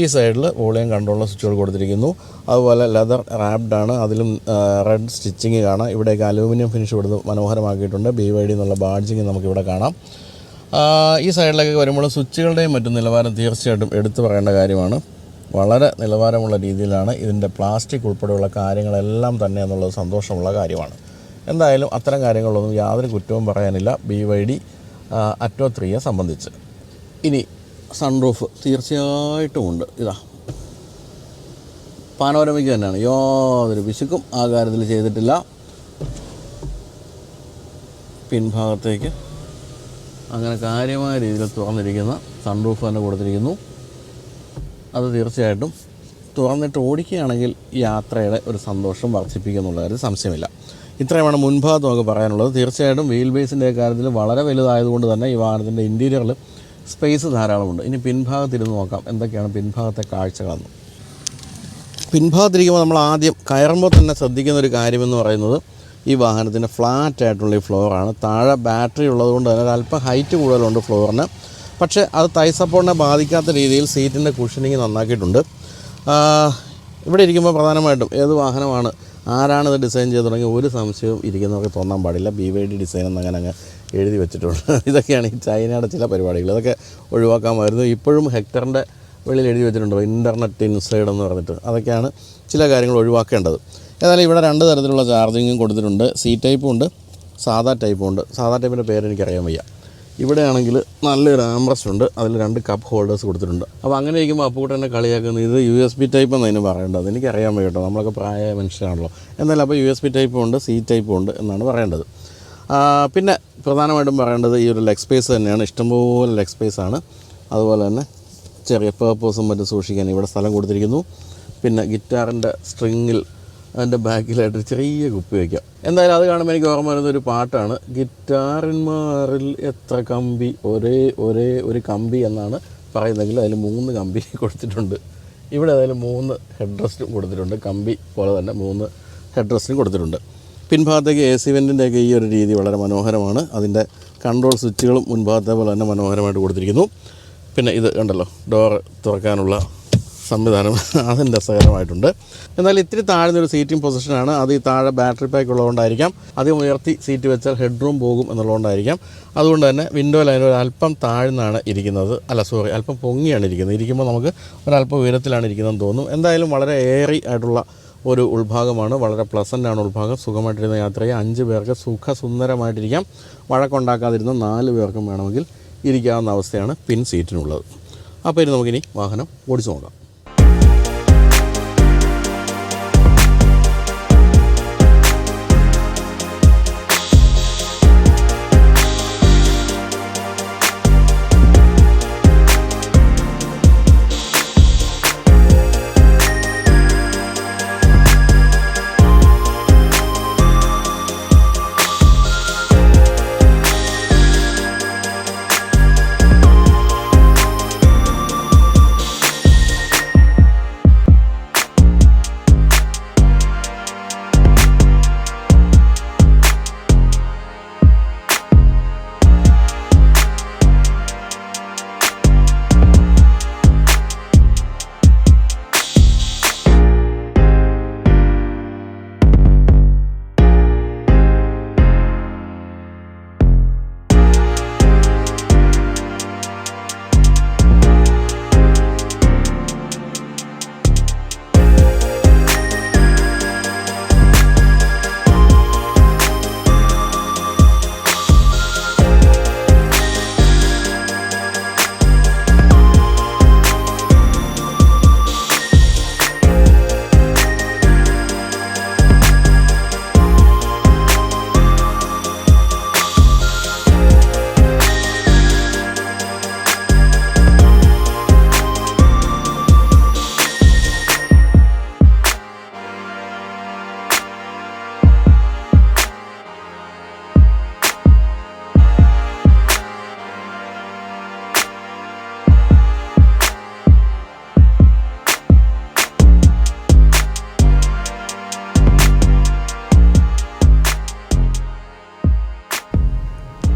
ഈ സൈഡിൽ വോളിയം കൺട്രോളിൻ്റെ സ്വിച്ചുകൾ കൊടുത്തിരിക്കുന്നു. അതുപോലെ ലെതർ റാപ്ഡാണ്. അതിലും റെഡ് സ്റ്റിച്ചിങ് കാണാം. ഇവിടേക്ക് അലൂമിനിയം ഫിനിഷ് കൊടുത്ത് മനോഹരമാക്കിയിട്ടുണ്ട്. BYD എന്നുള്ള ബാഡ്ജിങ് നമുക്കിവിടെ കാണാം. ഈ സൈഡിലേക്ക് വരുമ്പോൾ സ്വിച്ചുകളുടെയും മറ്റും നിലവാരം തീർച്ചയായിട്ടും എടുത്തു പറയേണ്ട കാര്യമാണ്. വളരെ നിലവാരമുള്ള രീതിയിലാണ് ഇതിൻ്റെ പ്ലാസ്റ്റിക് ഉൾപ്പെടെയുള്ള കാര്യങ്ങളെല്ലാം തന്നെ എന്നുള്ളത് സന്തോഷമുള്ള കാര്യമാണ്. എന്തായാലും അത്തരം കാര്യങ്ങളൊന്നും യാതൊരു കുറ്റവും പറയാനില്ല BYD അറ്റോ 3യെ സംബന്ധിച്ച്. ഇനി സൺറൂഫ് തീർച്ചയായിട്ടും ഉണ്ട്. ഇതാ പാനോരമിക് തന്നെയാണ്, യാതൊരു പിശുക്കും ആ കാര്യത്തിൽ ചെയ്തിട്ടില്ല. പിൻഭാഗത്തേക്ക് അങ്ങനെ കാര്യമായ രീതിയിൽ തുറന്നിരിക്കുന്ന സൺറൂഫ് തന്നെ കൊടുത്തിരിക്കുന്നു. അത് തീർച്ചയായിട്ടും തുറന്നിട്ട് ഓടിക്കുകയാണെങ്കിൽ യാത്രയുടെ ഒരു സന്തോഷം വർദ്ധിപ്പിക്കുന്നുള്ള കാര്യം സംശയമില്ല. ഇത്രയുമാണ് മുൻഭാഗത്ത് നമുക്ക് പറയാനുള്ളത്. തീർച്ചയായിട്ടും വീൽ ബേസിൻ്റെ കാര്യത്തിൽ വളരെ വലുതായതുകൊണ്ട് തന്നെ ഈ വാഹനത്തിൻ്റെ ഇൻറ്റീരിയറിൽ സ്പേസ് ധാരാളമുണ്ട്. ഇനി പിൻഭാഗത്തിരുന്ന് നോക്കാം എന്തൊക്കെയാണ് പിൻഭാഗത്തെ കാഴ്ചകളെന്ന്. പിൻഭാഗത്തിരിക്കുമ്പോൾ നമ്മൾ ആദ്യം കയറുമ്പോൾ തന്നെ ശ്രദ്ധിക്കുന്ന ഒരു കാര്യമെന്ന് പറയുന്നത് ഈ വാഹനത്തിൻ്റെ ഫ്ലാറ്റ് ആയിട്ടുള്ള ഈ ഫ്ലോറാണ്. താഴെ ബാറ്ററി ഉള്ളതുകൊണ്ട് തന്നെ അല്പം ഹൈറ്റ് കൂടുതലുണ്ട് ഫ്ലോറിന്. പക്ഷേ അത് തൈ സപ്പോർട്ടിനെ ബാധിക്കാത്ത രീതിയിൽ സീറ്റിൻ്റെ കുഷനിങ് നന്നാക്കിയിട്ടുണ്ട്. ഇവിടെ ഇരിക്കുമ്പോൾ പ്രധാനമായിട്ടും ഏത് വാഹനമാണ്, ആരാണിത് ഡിസൈൻ ചെയ്ത് തുടങ്ങി ഒരു സംശയവും ഇരിക്കുന്നവർക്ക് തോന്നാൻ പാടില്ല. BYD ഡിസൈൻ എന്നങ്ങനെ എഴുതി വെച്ചിട്ടുണ്ട്. ഇതൊക്കെയാണ് ഈ ചൈനയുടെ ചില പരിപാടികൾ. ഇതൊക്കെ ഒഴിവാക്കാമായിരുന്നു. ഇപ്പോഴും ഹെക്ടറിൻ്റെ വെളിയിൽ എഴുതി വെച്ചിട്ടുണ്ട് ഇൻ്റർനെറ്റ് ഇൻസൈഡ് എന്ന് പറഞ്ഞിട്ട്. അതൊക്കെയാണ് ചില കാര്യങ്ങൾ ഒഴിവാക്കേണ്ടത്. ഏതായാലും ഇവിടെ 2 തരത്തിലുള്ള ചാർജിങ്ങും കൊടുത്തിട്ടുണ്ട്. C ടൈപ്പും ഉണ്ട്, സാധാ ടൈപ്പും ഉണ്ട്. സാധാ ടൈപ്പിൻ്റെ പേരെനിക്കറിയാൻ വയ്യ. ഇവിടെയാണെങ്കിൽ നല്ലൊരു ആംറസ്റ്റ് ഉണ്ട്. അതിൽ 2 കപ്പ് ഹോൾഡേഴ്സ് കൊടുത്തിട്ടുണ്ട്. അപ്പോൾ അങ്ങനെ ഇരിക്കുമ്പോൾ അപ്പൂട്ട് തന്നെ കളിയാക്കുന്നത് ഇത് USB ടൈപ്പ് എന്നതിന് പറയേണ്ടത്. എനിക്കറിയാൻ വയ്യ കേട്ടോ, നമ്മളൊക്കെ പ്രായമായ മനുഷ്യരാണല്ലോ. എന്നാലും അപ്പോൾ USB ടൈപ്പും ഉണ്ട്, C ടൈപ്പും ഉണ്ട് എന്നാണ് പറയേണ്ടത്. പിന്നെ പ്രധാനമായിട്ടും പറയേണ്ടത് ഈ ഒരു ലെഗ് സ്പേസ് തന്നെയാണ്. ഇഷ്ടംപോലെ ലെഗ് സ്പേസാണ്. അതുപോലെ തന്നെ ചെറിയ പേർപ്പസും മറ്റും സൂക്ഷിക്കാൻ ഇവിടെ സ്ഥലം കൊടുത്തിരിക്കുന്നു. പിന്നെ ഗിറ്റാറിൻ്റെ സ്ട്രിങ്ങിൽ അതിൻ്റെ ബാക്കിലായിട്ട് ചെറിയ കുപ്പി വയ്ക്കാം. എന്തായാലും അത് കാണുമ്പോൾ എനിക്ക് ഓർമ്മ വരുന്നൊരു പാട്ടാണ്. ഗിറ്റാറിന്മാരിൽ എത്ര കമ്പി, ഒരേ ഒരു കമ്പി എന്നാണ് പറയുന്നെങ്കിൽ അതിൽ 3 കമ്പി കൊടുത്തിട്ടുണ്ട്. ഇവിടെ ഏതായാലും 3 ഹെഡ് റെസ്റ്റും കൊടുത്തിട്ടുണ്ട്. കമ്പി പോലെ തന്നെ 3 ഹെഡ് റെസ്റ്റും കൊടുത്തിട്ടുണ്ട്. പിൻഭാഗത്തേക്ക് AC വെൻറ്റിൻ്റെയൊക്കെ ഈ ഒരു രീതി വളരെ മനോഹരമാണ്. അതിൻ്റെ കൺട്രോൾ സ്വിച്ചുകളും മുൻഭാഗത്തെ പോലെ തന്നെ മനോഹരമായിട്ട് കൊടുത്തിരിക്കുന്നു. പിന്നെ ഇത് കണ്ടല്ലോ, ഡോറ് തുറക്കാനുള്ള സംവിധാനം, അതും രസകരമായിട്ടുണ്ട്. എന്നാൽ ഇത്തിരി താഴ്ന്നൊരു സീറ്റിംഗ് പൊസിഷനാണ്. അത് ഈ താഴെ ബാറ്ററി പാക്ക് ഉള്ളതുകൊണ്ടായിരിക്കാം. അധികം ഉയർത്തി സീറ്റ് വെച്ചാൽ ഹെഡ് റൂം പോകും എന്നുള്ളതുകൊണ്ടായിരിക്കാം. അതുകൊണ്ട് തന്നെ വിൻഡോ ലൈൻ അല്പം താഴ്ന്നാണ് ഇരിക്കുന്നത്. അല്പം പൊങ്ങിയാണ് ഇരിക്കുന്നത്. ഇരിക്കുമ്പോൾ നമുക്ക് ഒരല്പം ഉയരത്തിലാണ് ഇരിക്കുന്നതെന്ന് തോന്നും. എന്തായാലും വളരെ എയറി ആയിട്ടുള്ള ഒരു ഉൾഭാഗമാണ്. വളരെ പ്ലസൻ്റാണ് ഉൾഭാഗം. സുഖമായിട്ടിരുന്ന യാത്രയെ 5 പേർക്ക് സുഖസുന്ദരമായിട്ടിരിക്കാം. വഴക്കുണ്ടാക്കാതിരുന്ന 4 പേർക്കും വേണമെങ്കിൽ ഇരിക്കാവുന്ന അവസ്ഥയാണ് പിൻ സീറ്റിനുള്ളത്. അപ്പോൾ ഇനി നമുക്കിനി വാഹനം ഓടിച്ചു നോക്കാം.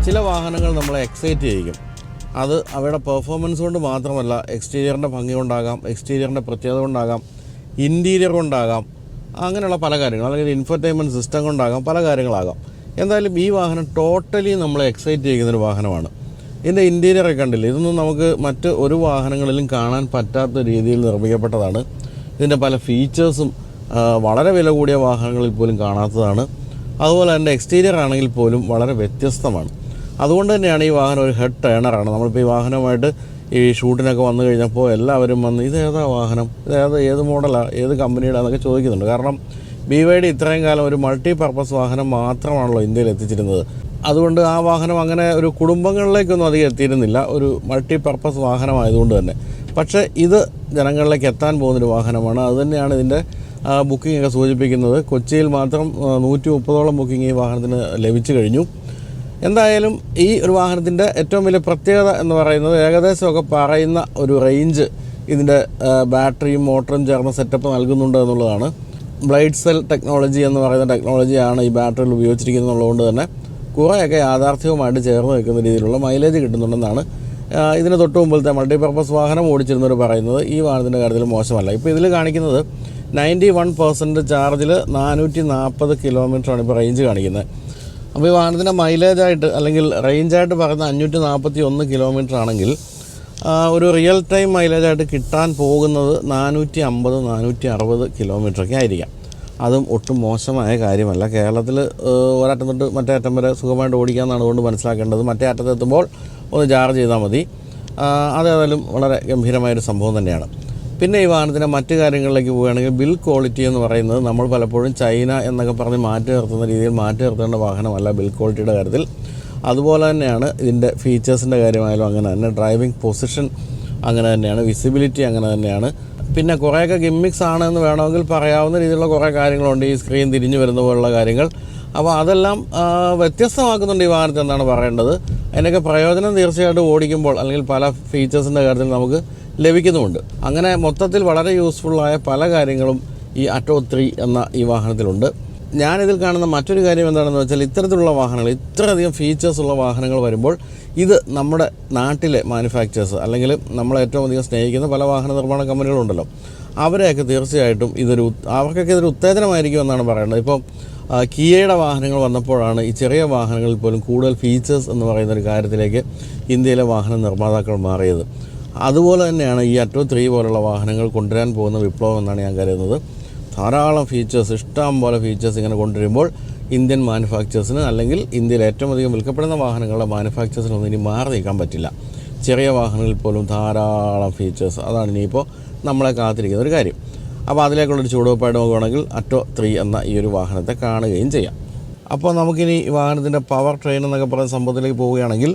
ചില വാഹനങ്ങൾ നമ്മളെ എക്സൈറ്റ് ചെയ്യിക്കും. അത് അവയുടെ പെർഫോമൻസ് കൊണ്ട് മാത്രമല്ല, എക്സ്റ്റീരിയറിൻ്റെ ഭംഗി കൊണ്ടാകാം, എക്സ്റ്റീരിയറിൻ്റെ പ്രത്യേകത കൊണ്ടാകാം, ഇൻറ്റീരിയർ കൊണ്ടാകാം, അങ്ങനെയുള്ള പല കാര്യങ്ങൾ, അല്ലെങ്കിൽ ഇൻഫർടൈൻമെൻറ്റ് സിസ്റ്റം കൊണ്ടാകാം, പല കാര്യങ്ങളാകാം. എന്തായാലും ഈ വാഹനം ടോട്ടലി നമ്മളെ എക്സൈറ്റ് ചെയ്യുന്നൊരു വാഹനമാണ്. ഇതിൻ്റെ ഇൻറ്റീരിയറൊക്കെ കണ്ടില്ലേ, ഇതൊന്നും നമുക്ക് മറ്റ് ഒരു വാഹനങ്ങളിലും കാണാൻ പറ്റാത്ത രീതിയിൽ നിർമ്മിക്കപ്പെട്ടതാണ്. ഇതിൻ്റെ പല ഫീച്ചേഴ്സും വളരെ വില കൂടിയ വാഹനങ്ങളിൽ പോലും കാണാത്തതാണ്. അതുപോലെ തന്നെ എക്സ്റ്റീരിയർ ആണെങ്കിൽ പോലും വളരെ വ്യത്യസ്തമാണ്. അതുകൊണ്ട് തന്നെയാണ് ഈ വാഹനം ഒരു ഹെഡ് ടേണറാണ്. നമ്മളിപ്പോൾ ഈ വാഹനമായിട്ട് ഈ ഷൂട്ടിനൊക്കെ വന്നു കഴിഞ്ഞപ്പോൾ എല്ലാവരും വന്ന് ഇതേതാ വാഹനം, ഏത് മോഡലാണ്, ഏത് കമ്പനിയുടെ എന്നൊക്കെ ചോദിക്കുന്നുണ്ട്. കാരണം BYD ഇത്രയും കാലം ഒരു മൾട്ടി പർപ്പസ് വാഹനം മാത്രമാണല്ലോ ഇന്ത്യയിൽ എത്തിച്ചിരുന്നത്. അതുകൊണ്ട് ആ വാഹനം അങ്ങനെ ഒരു കുടുംബങ്ങളിലേക്കൊന്നും അധികം എത്തിയിരുന്നില്ല, ഒരു മൾട്ടി പർപ്പസ് വാഹനമായതുകൊണ്ട് തന്നെ. പക്ഷേ ഇത് ജനങ്ങളിലേക്ക് എത്താൻ പോകുന്നൊരു വാഹനമാണ്. അതുതന്നെയാണ് ഇതിൻ്റെ ബുക്കിംഗ് ഒക്കെ സൂചിപ്പിക്കുന്നത്. കൊച്ചിയിൽ മാത്രം 130ഓളം ബുക്കിംഗ് ഈ വാഹനത്തിന് ലഭിച്ചു കഴിഞ്ഞു. എന്തായാലും ഈ ഒരു വാഹനത്തിൻ്റെ ഏറ്റവും വലിയ പ്രത്യേകത എന്ന് പറയുന്നത് ഏകദേശമൊക്കെ പറയുന്ന ഒരു റേഞ്ച് ഇതിൻ്റെ ബാറ്ററിയും മോട്ടറും ചേർന്ന സെറ്റപ്പ് നൽകുന്നുണ്ട് എന്നുള്ളതാണ്. ബ്ലൈഡ് സെൽ ടെക്നോളജി എന്ന് പറയുന്ന ടെക്നോളജിയാണ് ഈ ബാറ്ററിയിൽ ഉപയോഗിച്ചിരിക്കുന്നതുകൊണ്ട് തന്നെ കുറേയൊക്കെ യാഥാർത്ഥ്യവുമായിട്ട് ചേർന്ന് നിൽക്കുന്ന രീതിയിലുള്ള മൈലേജ് കിട്ടുന്നുണ്ടെന്നാണ് ഇതിന് തൊട്ട് മുമ്പിലത്തെ മൾട്ടിപർപ്പസ് വാഹനം ഓടിച്ചിരുന്നവർ പറയുന്നത്. ഈ വാഹനത്തിൻ്റെ കാര്യത്തിൽ മോശമല്ല. ഇപ്പോൾ ഇതിൽ കാണിക്കുന്നത് 91% ചാർജിൽ 440 കിലോമീറ്ററാണ് ഇപ്പോൾ റേഞ്ച് കാണിക്കുന്നത്. അപ്പോൾ ഈ വാഹനത്തിൻ്റെ മൈലേജായിട്ട് അല്ലെങ്കിൽ റേഞ്ചായിട്ട് പറയുന്ന 541 കിലോമീറ്റർ ആണെങ്കിൽ ഒരു റിയൽ ടൈം മൈലേജായിട്ട് കിട്ടാൻ പോകുന്നത് 450-460 കിലോമീറ്ററൊക്കെ ആയിരിക്കാം. അതും ഒട്ടും മോശമായ കാര്യമല്ല. കേരളത്തിൽ ഒരറ്റം തൊട്ട് മറ്റേ അറ്റം വരെ സുഖമായിട്ട് ഓടിക്കാമെന്നാണ് അതുകൊണ്ട് മനസ്സിലാക്കേണ്ടത്. മറ്റേ അറ്റത്തെത്തുമ്പോൾ ഒന്ന് ചാർജ് ചെയ്താൽ മതി. അതേതായാലും വളരെ ഗംഭീരമായൊരു സംഭവം തന്നെയാണ്. പിന്നെ ഈ വാഹനത്തിൻ്റെ മറ്റു കാര്യങ്ങളിലേക്ക് പോവുകയാണെങ്കിൽ ബിൽ ക്വാളിറ്റി എന്ന് പറയുന്നത് നമ്മൾ പലപ്പോഴും ചൈന എന്നൊക്കെ പറഞ്ഞ് മാറ്റി നിർത്തുന്ന രീതിയിൽ മാറ്റി നിർത്തേണ്ട വാഹനമല്ല ബിൽ ക്വാളിറ്റിയുടെ കാര്യത്തിൽ. അതുപോലെ തന്നെയാണ് ഇതിൻ്റെ ഫീച്ചേഴ്സിൻ്റെ കാര്യമായാലും അങ്ങനെ തന്നെ. ഡ്രൈവിംഗ് പൊസിഷൻ അങ്ങനെ തന്നെയാണ്, വിസിബിലിറ്റി അങ്ങനെ തന്നെയാണ്. പിന്നെ കുറേയൊക്കെ ഗിമ്മിക്സ് ആണെന്ന് വേണമെങ്കിൽ പറയാവുന്ന രീതിയിലുള്ള കുറേ കാര്യങ്ങളുണ്ട്. ഈ സ്ക്രീൻ തിരിഞ്ഞു വരുന്ന പോലുള്ള കാര്യങ്ങൾ അപ്പോൾ അതെല്ലാം വ്യത്യസ്തമാക്കുന്നുണ്ട് ഈ വാഹനത്തെ എന്നാണ് പറയേണ്ടത്. അതിൻ്റെയൊക്കെ പ്രയോജനം തീർച്ചയായിട്ടും ഓടിക്കുമ്പോൾ അല്ലെങ്കിൽ പല ഫീച്ചേഴ്സിൻ്റെ കാര്യത്തിൽ നമുക്ക് ലഭിക്കുന്നുമുണ്ട്. അങ്ങനെ മൊത്തത്തിൽ വളരെ യൂസ്ഫുള്ളായ പല കാര്യങ്ങളും ഈ അറ്റോ 3 എന്ന ഈ വാഹനത്തിലുണ്ട്. ഞാനിതിൽ കാണുന്ന മറ്റൊരു കാര്യം എന്താണെന്ന് വെച്ചാൽ, ഇത്തരത്തിലുള്ള വാഹനങ്ങൾ, ഇത്രയധികം ഫീച്ചേഴ്സുള്ള വാഹനങ്ങൾ വരുമ്പോൾ ഇത് നമ്മുടെ നാട്ടിലെ മാനുഫാക്ചേഴ്സ് അല്ലെങ്കിൽ നമ്മൾ ഏറ്റവും അധികം സ്നേഹിക്കുന്ന പല വാഹന നിർമ്മാണ കമ്പനികളുണ്ടല്ലോ, അവരെയൊക്കെ തീർച്ചയായിട്ടും അവർക്കൊക്കെ ഇതൊരു ഉത്തേജനമായിരിക്കും എന്നാണ് പറയുന്നത്. ഇപ്പോൾ കിയയുടെ വാഹനങ്ങൾ വന്നപ്പോഴാണ് ഈ ചെറിയ വാഹനങ്ങളിൽ പോലും കൂടുതൽ ഫീച്ചേഴ്സ് എന്ന് പറയുന്ന ഒരു കാര്യത്തിലേക്ക് ഇന്ത്യയിലെ വാഹന നിർമ്മാതാക്കൾ മാറിയത്. അതുപോലെ തന്നെയാണ് ഈ അറ്റോ 3 പോലുള്ള വാഹനങ്ങൾ കൊണ്ടുവരാൻ പോകുന്ന വിപ്ലവം എന്നാണ് ഞാൻ കരുതുന്നത്. ധാരാളം ഫീച്ചേഴ്സ്, ഇഷ്ടം പോലെ ഫീച്ചേഴ്സ് ഇങ്ങനെ കൊണ്ടുവരുമ്പോൾ ഇന്ത്യൻ മാനുഫാക്ചേഴ്സിന് അല്ലെങ്കിൽ ഇന്ത്യയിൽ ഏറ്റവും അധികം വിൽക്കപ്പെടുന്ന വാഹനങ്ങളുടെ മാനുഫാക്ചേഴ്സിനൊന്നും ഇനി മാറി നിൽക്കാൻ പറ്റില്ല. ചെറിയ വാഹനങ്ങളിൽ പോലും ധാരാളം ഫീച്ചേഴ്സ്, അതാണ് ഇനിയിപ്പോൾ നമ്മളെ കാത്തിരിക്കുന്ന ഒരു കാര്യം. അപ്പോൾ അതിലേക്കുള്ളൊരു ചുവടുവെപ്പായിട്ട് നോക്കുകയാണെങ്കിൽ അറ്റോ 3 എന്ന ഈ ഒരു വാഹനത്തെ കാണുകയും ചെയ്യാം. അപ്പോൾ നമുക്കിനി ഈ വാഹനത്തിൻ്റെ പവർ ട്രെയിൻ എന്നൊക്കെ പറയുന്ന സംഭവത്തിലേക്ക് പോവുകയാണെങ്കിൽ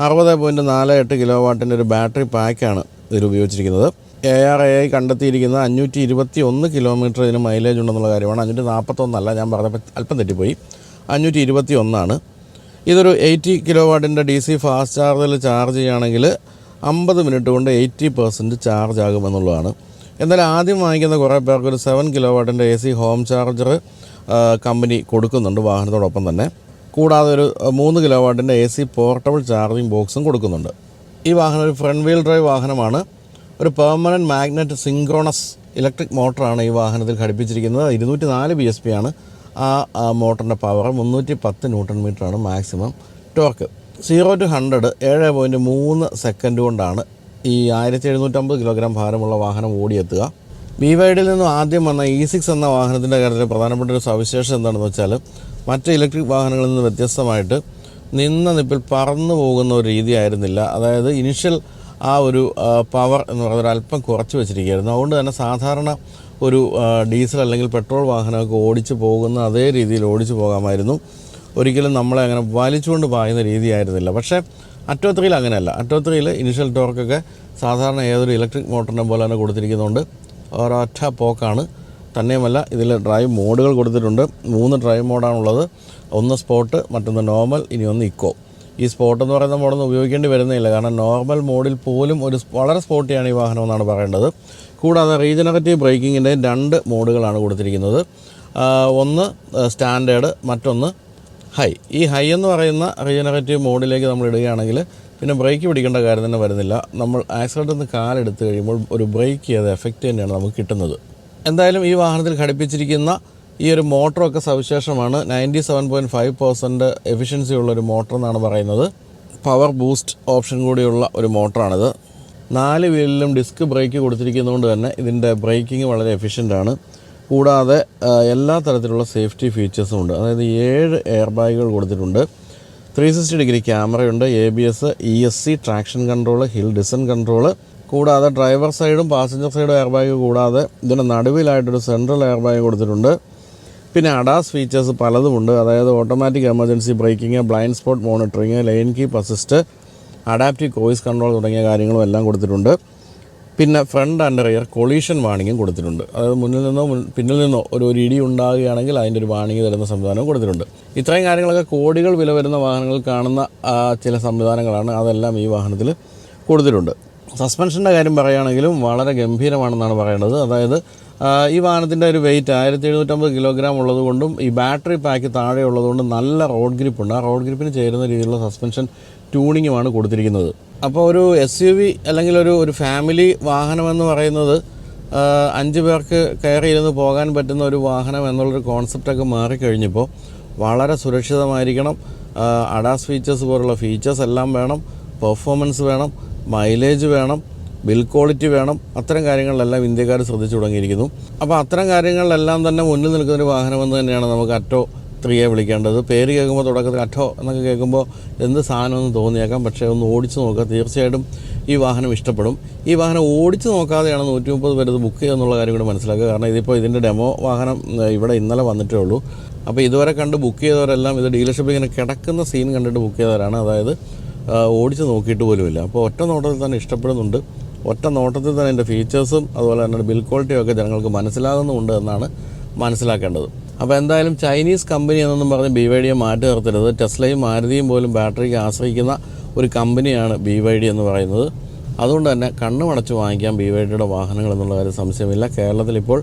60.48 കിലോ വാട്ടിൻ്റെ ഒരു ബാറ്ററി പാക്കാണ് ഇതിൽ ഉപയോഗിച്ചിരിക്കുന്നത്. ARAI കണ്ടെത്തിയിരിക്കുന്നത് 521 കിലോമീറ്റർ ഇതിന് മൈലേജ് ഉണ്ടെന്നുള്ള കാര്യമാണ്. 541 അല്ല, ഞാൻ പറഞ്ഞപ്പോൾ അല്പം തെറ്റിപ്പോയി, 521. ഇതൊരു 80 കിലോ വാട്ടിൻ്റെ DC ഫാസ്റ്റ് ചാർജിൽ ചാർജ് ചെയ്യുകയാണെങ്കിൽ 50 മിനിറ്റ് കൊണ്ട് 80% ചാർജ് ആകുമെന്നുള്ളതാണ്. എന്നാലും ആദ്യം വാങ്ങിക്കുന്ന കുറേ പേർക്ക് ഒരു 7 കിലോ വാട്ടിൻ്റെ AC ഹോം ചാർജർ കമ്പനി കൊടുക്കുന്നുണ്ട് വാഹനത്തോടൊപ്പം തന്നെ. കൂടാതെ ഒരു 3 കിലോ വാട്ടിൻ്റെ AC പോർട്ടബിൾ ചാർജിങ് ബോക്സും കൊടുക്കുന്നുണ്ട്. ഈ വാഹനം ഒരു ഫ്രണ്ട് വീൽ ഡ്രൈവ് വാഹനമാണ്. ഒരു പെർമനൻറ്റ് മാഗ്നറ്റ് സിങ്ക്രോണസ് ഇലക്ട്രിക് മോട്ടറാണ് ഈ വാഹനത്തിൽ ഘടിപ്പിച്ചിരിക്കുന്നത്. 204 bhp ആണ് ആ മോട്ടറിൻ്റെ പവർ. 310 ന്യൂട്ടൺ മീറ്ററാണ് മാക്സിമം ടോർക്ക്. 0 to 100 7.3 സെക്കൻഡ് കൊണ്ടാണ് ഈ 1750 കിലോഗ്രാം ഭാരമുള്ള വാഹനം ഓടിയെത്തുക. BYDയിൽ നിന്നും ആദ്യം വന്ന E6 എന്ന വാഹനത്തിൻ്റെ കാര്യത്തിൽ പ്രധാനപ്പെട്ട ഒരു സവിശേഷത എന്താണെന്ന് വെച്ചാൽ, മറ്റ് ഇലക്ട്രിക് വാഹനങ്ങളിൽ നിന്ന് വ്യത്യസ്തമായിട്ട് നിന്ന നിപ്പിൽ പറന്നു പോകുന്ന ഒരു രീതി ആയിരുന്നില്ല. അതായത് ഇനിഷ്യൽ ആ ഒരു പവർ എന്ന് പറയുന്നത് അല്പം കുറച്ച് വെച്ചിരിക്കുകയായിരുന്നു. അതുകൊണ്ട് തന്നെ സാധാരണ ഒരു ഡീസൽ അല്ലെങ്കിൽ പെട്രോൾ വാഹനമൊക്കെ ഓടിച്ച് പോകുന്ന അതേ രീതിയിൽ ഓടിച്ചു പോകാമായിരുന്നു. ഒരിക്കലും നമ്മളെ അങ്ങനെ വലിച്ചുകൊണ്ട് പായുന്ന രീതിയായിരുന്നില്ല. പക്ഷേ അറ്റോ 3 അങ്ങനെയല്ല. അറ്റോ 3 ഇനിഷ്യൽ ടോർക്കൊക്കെ സാധാരണ ഏതൊരു ഇലക്ട്രിക് മോട്ടറിനെ പോലെ തന്നെ കൊടുത്തിരിക്കുന്നതുകൊണ്ട് ഒരൊറ്റ പോക്കാണ്. തന്നെയുമല്ല, ഇതിൽ ഡ്രൈവ് മോഡുകൾ കൊടുത്തിട്ടുണ്ട്. 3 ഡ്രൈവ് മോഡാണുള്ളത്. ഒന്ന് സ്പോർട്ട്, മറ്റൊന്ന് നോർമൽ, ഇനി ഒന്ന് ഇക്കോ. ഈ സ്പോർട്ട് എന്ന് പറയുന്ന മോഡൊന്നും ഉപയോഗിക്കേണ്ടി വരുന്നില്ല, കാരണം നോർമൽ മോഡിൽ പോലും വളരെ സ്പോർട്ടിയാണ് ഈ വാഹനം എന്നാണ് പറയേണ്ടത്. കൂടാതെ റീജനറേറ്റീവ് ബ്രേക്കിങ്ങിൻ്റെ 2 മോഡുകളാണ് കൊടുത്തിരിക്കുന്നത്. ഒന്ന് സ്റ്റാൻഡേർഡ്, മറ്റൊന്ന് ഹൈ. ഈ ഹൈ എന്ന് പറയുന്ന റീജനറേറ്റീവ് മോഡിലേക്ക് നമ്മൾ ഇടുകയാണെങ്കിൽ പിന്നെ ബ്രേക്ക് പിടിക്കേണ്ട കാര്യം തന്നെ വരുന്നില്ല. നമ്മൾ ആക്സിലേറ്ററിൽ നിന്ന് കാലെടുത്ത് കഴിയുമ്പോൾ ഒരു ബ്രേക്ക് ചെയ്ത എഫക്റ്റ് തന്നെയാണ് നമുക്ക് കിട്ടുന്നത്. എന്തായാലും ഈ വാഹനത്തിൽ ഘടിപ്പിച്ചിരിക്കുന്ന ഈ ഒരു മോട്ടറൊക്കെ സവിശേഷമാണ്. 97.5% എഫിഷ്യൻസി ഉള്ളൊരു മോട്ടർ എന്നാണ് പറയുന്നത്. പവർ ബൂസ്റ്റ് ഓപ്ഷൻ കൂടിയുള്ള ഒരു മോട്ടറാണിത്. 4 വീലിലും ഡിസ്ക് ബ്രേക്ക് കൊടുത്തിരിക്കുന്നതുകൊണ്ട് തന്നെ ഇതിൻ്റെ ബ്രേക്കിംഗ് വളരെ എഫിഷ്യൻ്റാണ്. കൂടാതെ എല്ലാ തരത്തിലുള്ള സേഫ്റ്റി ഫീച്ചേഴ്സും ഉണ്ട്. അതായത് 7 എയർ ബാഗുകൾ കൊടുത്തിട്ടുണ്ട്. 360 ഡിഗ്രി ക്യാമറയുണ്ട്, ABS, ESC, traction control, hill descent control. കൂടാതെ ഡ്രൈവർ സൈഡും പാസഞ്ചർ സൈഡും എയർ ബാഗ് കൂടാതെ ഇതിൻ്റെ നടുവിലായിട്ടൊരു സെൻട്രൽ എയർ ബാഗ് കൊടുത്തിട്ടുണ്ട്. പിന്നെ അഡാസ് ഫീച്ചേഴ്സ് പലതുമുണ്ട്. അതായത് automatic emergency braking, blind spot monitoring, lane keep assist, adaptive cruise control തുടങ്ങിയ കാര്യങ്ങളും എല്ലാം കൊടുത്തിട്ടുണ്ട്. പിന്നെ ഫ്രണ്ട് ആൻഡ് റിയർ കൊളീഷൻ വാണിങ്ങും കൊടുത്തിട്ടുണ്ട്. അതായത് മുന്നിൽ നിന്നോ പിന്നിൽ നിന്നോ ഒരു ഇടി ഉണ്ടാകുകയാണെങ്കിൽ അതിൻ്റെ ഒരു വാണിംഗ് തരുന്ന സംവിധാനവും കൊടുത്തിട്ടുണ്ട്. ഇത്രയും കാര്യങ്ങളൊക്കെ കോടികൾ വില വരുന്ന വാഹനങ്ങളിൽ കാണുന്ന ചില സംവിധാനങ്ങളാണ്. അതെല്ലാം ഈ വാഹനത്തിൽ കൊടുത്തിട്ടുണ്ട്. സസ്പെൻഷൻ്റെ കാര്യം പറയുകയാണെങ്കിലും വളരെ ഗംഭീരമാണെന്നാണ് പറയേണ്ടത്. അതായത് ഈ വാഹനത്തിൻ്റെ ഒരു വെയിറ്റ് 1750 കിലോഗ്രാം ഉള്ളതുകൊണ്ടും ഈ ബാറ്ററി പാക്ക് താഴെ ഉള്ളതുകൊണ്ടും നല്ല റോഡ് ഗ്രിപ്പുണ്ട്. ആ റോഡ് ഗ്രിപ്പിന് ചേരുന്ന രീതിയിലുള്ള സസ്പെൻഷൻ ട്യൂണിങ്ങുമാണ് കൊടുത്തിരിക്കുന്നത്. അപ്പോൾ ഒരു SUV അല്ലെങ്കിൽ ഒരു ഫാമിലി വാഹനമെന്ന് പറയുന്നത് 5 പേർക്ക് കയറിയിരുന്ന് പോകാൻ പറ്റുന്ന ഒരു വാഹനം എന്നുള്ളൊരു കോൺസെപ്റ്റൊക്കെ മാറിക്കഴിഞ്ഞപ്പോൾ വളരെ സുരക്ഷിതമായിരിക്കണം. അഡാസ് ഫീച്ചേഴ്സ് പോലുള്ള ഫീച്ചേഴ്സ് എല്ലാം വേണം, പെർഫോമൻസ് വേണം, മൈലേജ് വേണം, ബിൽ ക്വാളിറ്റി വേണം. അത്തരം കാര്യങ്ങളിലെല്ലാം ഇന്ത്യക്കാർ ശ്രദ്ധിച്ചു തുടങ്ങിയിരിക്കുന്നു. അപ്പോൾ അത്തരം കാര്യങ്ങളിലെല്ലാം തന്നെ മുന്നിൽ നിൽക്കുന്നൊരു വാഹനമെന്ന് തന്നെയാണ് നമുക്ക് അറ്റോ 3 വിളിക്കേണ്ടത്. പേര് കേൾക്കുമ്പോൾ തുടക്കത്തിൽ അറ്റോ എന്നൊക്കെ കേൾക്കുമ്പോൾ എന്ത് സാധനമെന്ന് തോന്നിയേക്കാം. പക്ഷേ ഒന്ന് ഓടിച്ച് നോക്കുക, തീർച്ചയായിട്ടും ഈ വാഹനം ഇഷ്ടപ്പെടും. ഈ വാഹനം ഓടിച്ച് നോക്കാതെയാണ് 130 പേര് ഇത് ബുക്ക് ചെയ്യുക കാര്യം കൂടി മനസ്സിലാക്കുക. കാരണം ഇതിപ്പോൾ ഇതിൻ്റെ ഡെമോ വാഹനം ഇവിടെ ഇന്നലെ വന്നിട്ടേ ഉള്ളൂ. അപ്പോൾ ഇതുവരെ കണ്ട് ബുക്ക് ചെയ്തവരെല്ലാം ഇത് ഡീലർഷിപ്പിൽ ഇങ്ങനെ കിടക്കുന്ന സീൻ കണ്ടിട്ട് ബുക്ക് ചെയ്തവരാണ്. അതായത് ഓടിച്ച് നോക്കിയിട്ട് പോലുമില്ല. അപ്പോൾ ഒറ്റ നോട്ടത്തിൽ തന്നെ ഇഷ്ടപ്പെടുന്നുണ്ട്. ഒറ്റ നോട്ടത്തിൽ തന്നെ എൻ്റെ ഫീച്ചേഴ്സും അതുപോലെ തന്നെ ബിൽ ക്വാളിറ്റിയും ഒക്കെ ജനങ്ങൾക്ക് മനസ്സിലാകുന്നുമുണ്ട് എന്നാണ് മനസ്സിലാക്കേണ്ടത്. അപ്പോൾ എന്തായാലും ചൈനീസ് കമ്പനി എന്നൊന്നും പറഞ്ഞ് BYD മാറ്റി നിർത്തരുത്. ടെസ്ലയും മാരുതിയും പോലും ബാറ്ററിക്ക് ആശ്രയിക്കുന്ന ഒരു കമ്പനിയാണ് BYD എന്ന് പറയുന്നത്. അതുകൊണ്ട് തന്നെ കണ്ണുമടച്ച് വാങ്ങിക്കാം BYDയുടെ വാഹനങ്ങൾ എന്നുള്ള കാര്യം സംശയമില്ല. കേരളത്തിലിപ്പോൾ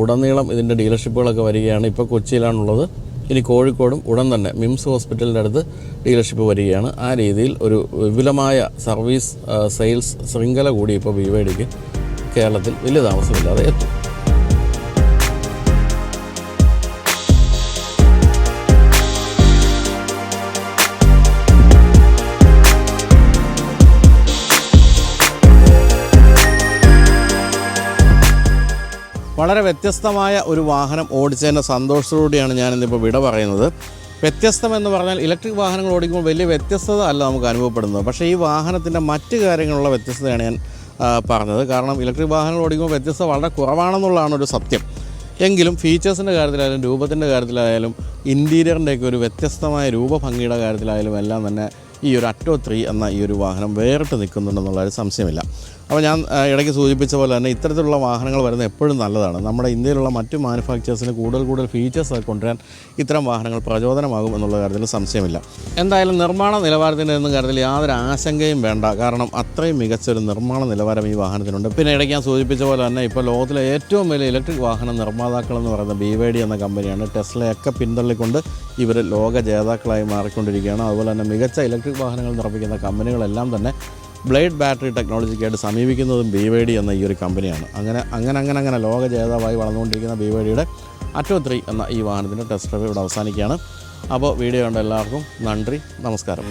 ഉടനീളം ഇതിൻ്റെ ഡീലർഷിപ്പുകളൊക്കെ വരികയാണ്. ഇപ്പോൾ കൊച്ചിയിലാണുള്ളത്. ഇനി കോഴിക്കോടും ഉടൻ തന്നെ മിംസ് ഹോസ്പിറ്റലിൻ്റെ അടുത്ത് ഡീലർഷിപ്പ് വരികയാണ്. ആ രീതിയിൽ ഒരു വിപുലമായ സർവീസ് സെയിൽസ് ശൃംഖല കൂടി ഇപ്പോൾ BYDക്ക് കേരളത്തിൽ വലിയ താമസമില്ലാതെ എത്തും. വളരെ വ്യത്യസ്തമായ ഒരു വാഹനം ഓടിച്ചതിൻ്റെ സന്തോഷത്തോടെയാണ് ഞാനിന്നിപ്പോൾ വിട പറയുന്നത്. വ്യത്യസ്തമെന്ന് പറഞ്ഞാൽ ഇലക്ട്രിക് വാഹനങ്ങൾ ഓടിക്കുമ്പോൾ വലിയ വ്യത്യസ്തത അല്ല നമുക്ക് അനുഭവപ്പെടുന്നത്. പക്ഷേ ഈ വാഹനത്തിൻ്റെ മറ്റ് കാര്യങ്ങളുള്ള വ്യത്യസ്തതയാണ് ഞാൻ പറഞ്ഞത്. കാരണം ഇലക്ട്രിക് വാഹനങ്ങൾ ഓടിക്കുമ്പോൾ വ്യത്യസ്തത വളരെ കുറവാണെന്നുള്ളതാണ് ഒരു സത്യം. എങ്കിലും ഫീച്ചേഴ്സിൻ്റെ കാര്യത്തിലായാലും രൂപത്തിൻ്റെ കാര്യത്തിലായാലും ഇൻറ്റീരിയറിൻ്റെയൊക്കെ ഒരു വ്യത്യസ്തമായ രൂപഭംഗിയുടെ കാര്യത്തിലായാലും എല്ലാം തന്നെ ഈ ഒരു അറ്റോ 3 എന്ന ഈ ഒരു വാഹനം വേറിട്ട് നിൽക്കുന്നുണ്ടെന്നുള്ളൊരു സംശയമില്ല. അപ്പോൾ ഞാൻ ഇടയ്ക്ക് സൂചിപ്പിച്ച പോലെ തന്നെ ഇത്തരത്തിലുള്ള വാഹനങ്ങൾ വരുന്നത് എപ്പോഴും നല്ലതാണ്. നമ്മുടെ ഇന്ത്യയിലുള്ള മറ്റു മാനുഫാക്ചേഴ്സിന് കൂടുതൽ ഫീച്ചേഴ്സ് കൊണ്ടുവരാൻ ഇത്തരം വാഹനങ്ങൾ പ്രചോദനമാകും എന്നുള്ള കാര്യത്തിൽ സംശയമില്ല. എന്തായാലും നിർമ്മാണ നിലവാരത്തിൻ്റെ ഒന്നും കാര്യത്തിൽ യാതൊരു ആശങ്കയും വേണ്ട. കാരണം അത്രയും മികച്ചൊരു നിർമ്മാണ നിലവാരം ഈ വാഹനത്തിനുണ്ട്. പിന്നെ ഇടയ്ക്ക് ഞാൻ സൂചിപ്പിച്ച പോലെ തന്നെ ഇപ്പോൾ ലോകത്തിലെ ഏറ്റവും വലിയ ഇലക്ട്രിക് വാഹന നിർമ്മാതാക്കളെന്ന് പറയുന്ന BYD എന്ന കമ്പനിയാണ്. ടെസ്ലയൊക്കെ പിന്തള്ളിക്കൊണ്ട് ഇവർ ലോക ജേതാക്കളായി മാറിക്കൊണ്ടിരിക്കുകയാണ്. അതുപോലെ തന്നെ മികച്ച ഇലക്ട്രിക് വാഹനങ്ങൾ നിർമ്മിക്കുന്ന കമ്പനികളെല്ലാം തന്നെ ബ്ലേഡ് ബാറ്ററി ടെക്നോളജിക്കായിട്ട് സമീപിക്കുന്നതും BYD എന്ന ഈ ഒരു കമ്പനിയാണ്. അങ്ങനെ ലോക ജേതാവായി വളർന്നുകൊണ്ടിരിക്കുന്ന BYDയുടെ അറ്റോ 3 എന്ന ഈ വാഹനത്തിൻ്റെ ടെസ്റ്റ് ഡ്രൈവ് ഇവിടെ അവസാനിക്കുകയാണ്. അപ്പോൾ വീഡിയോ കണ്ട എല്ലാവർക്കും നന്ദി, നമസ്കാരം.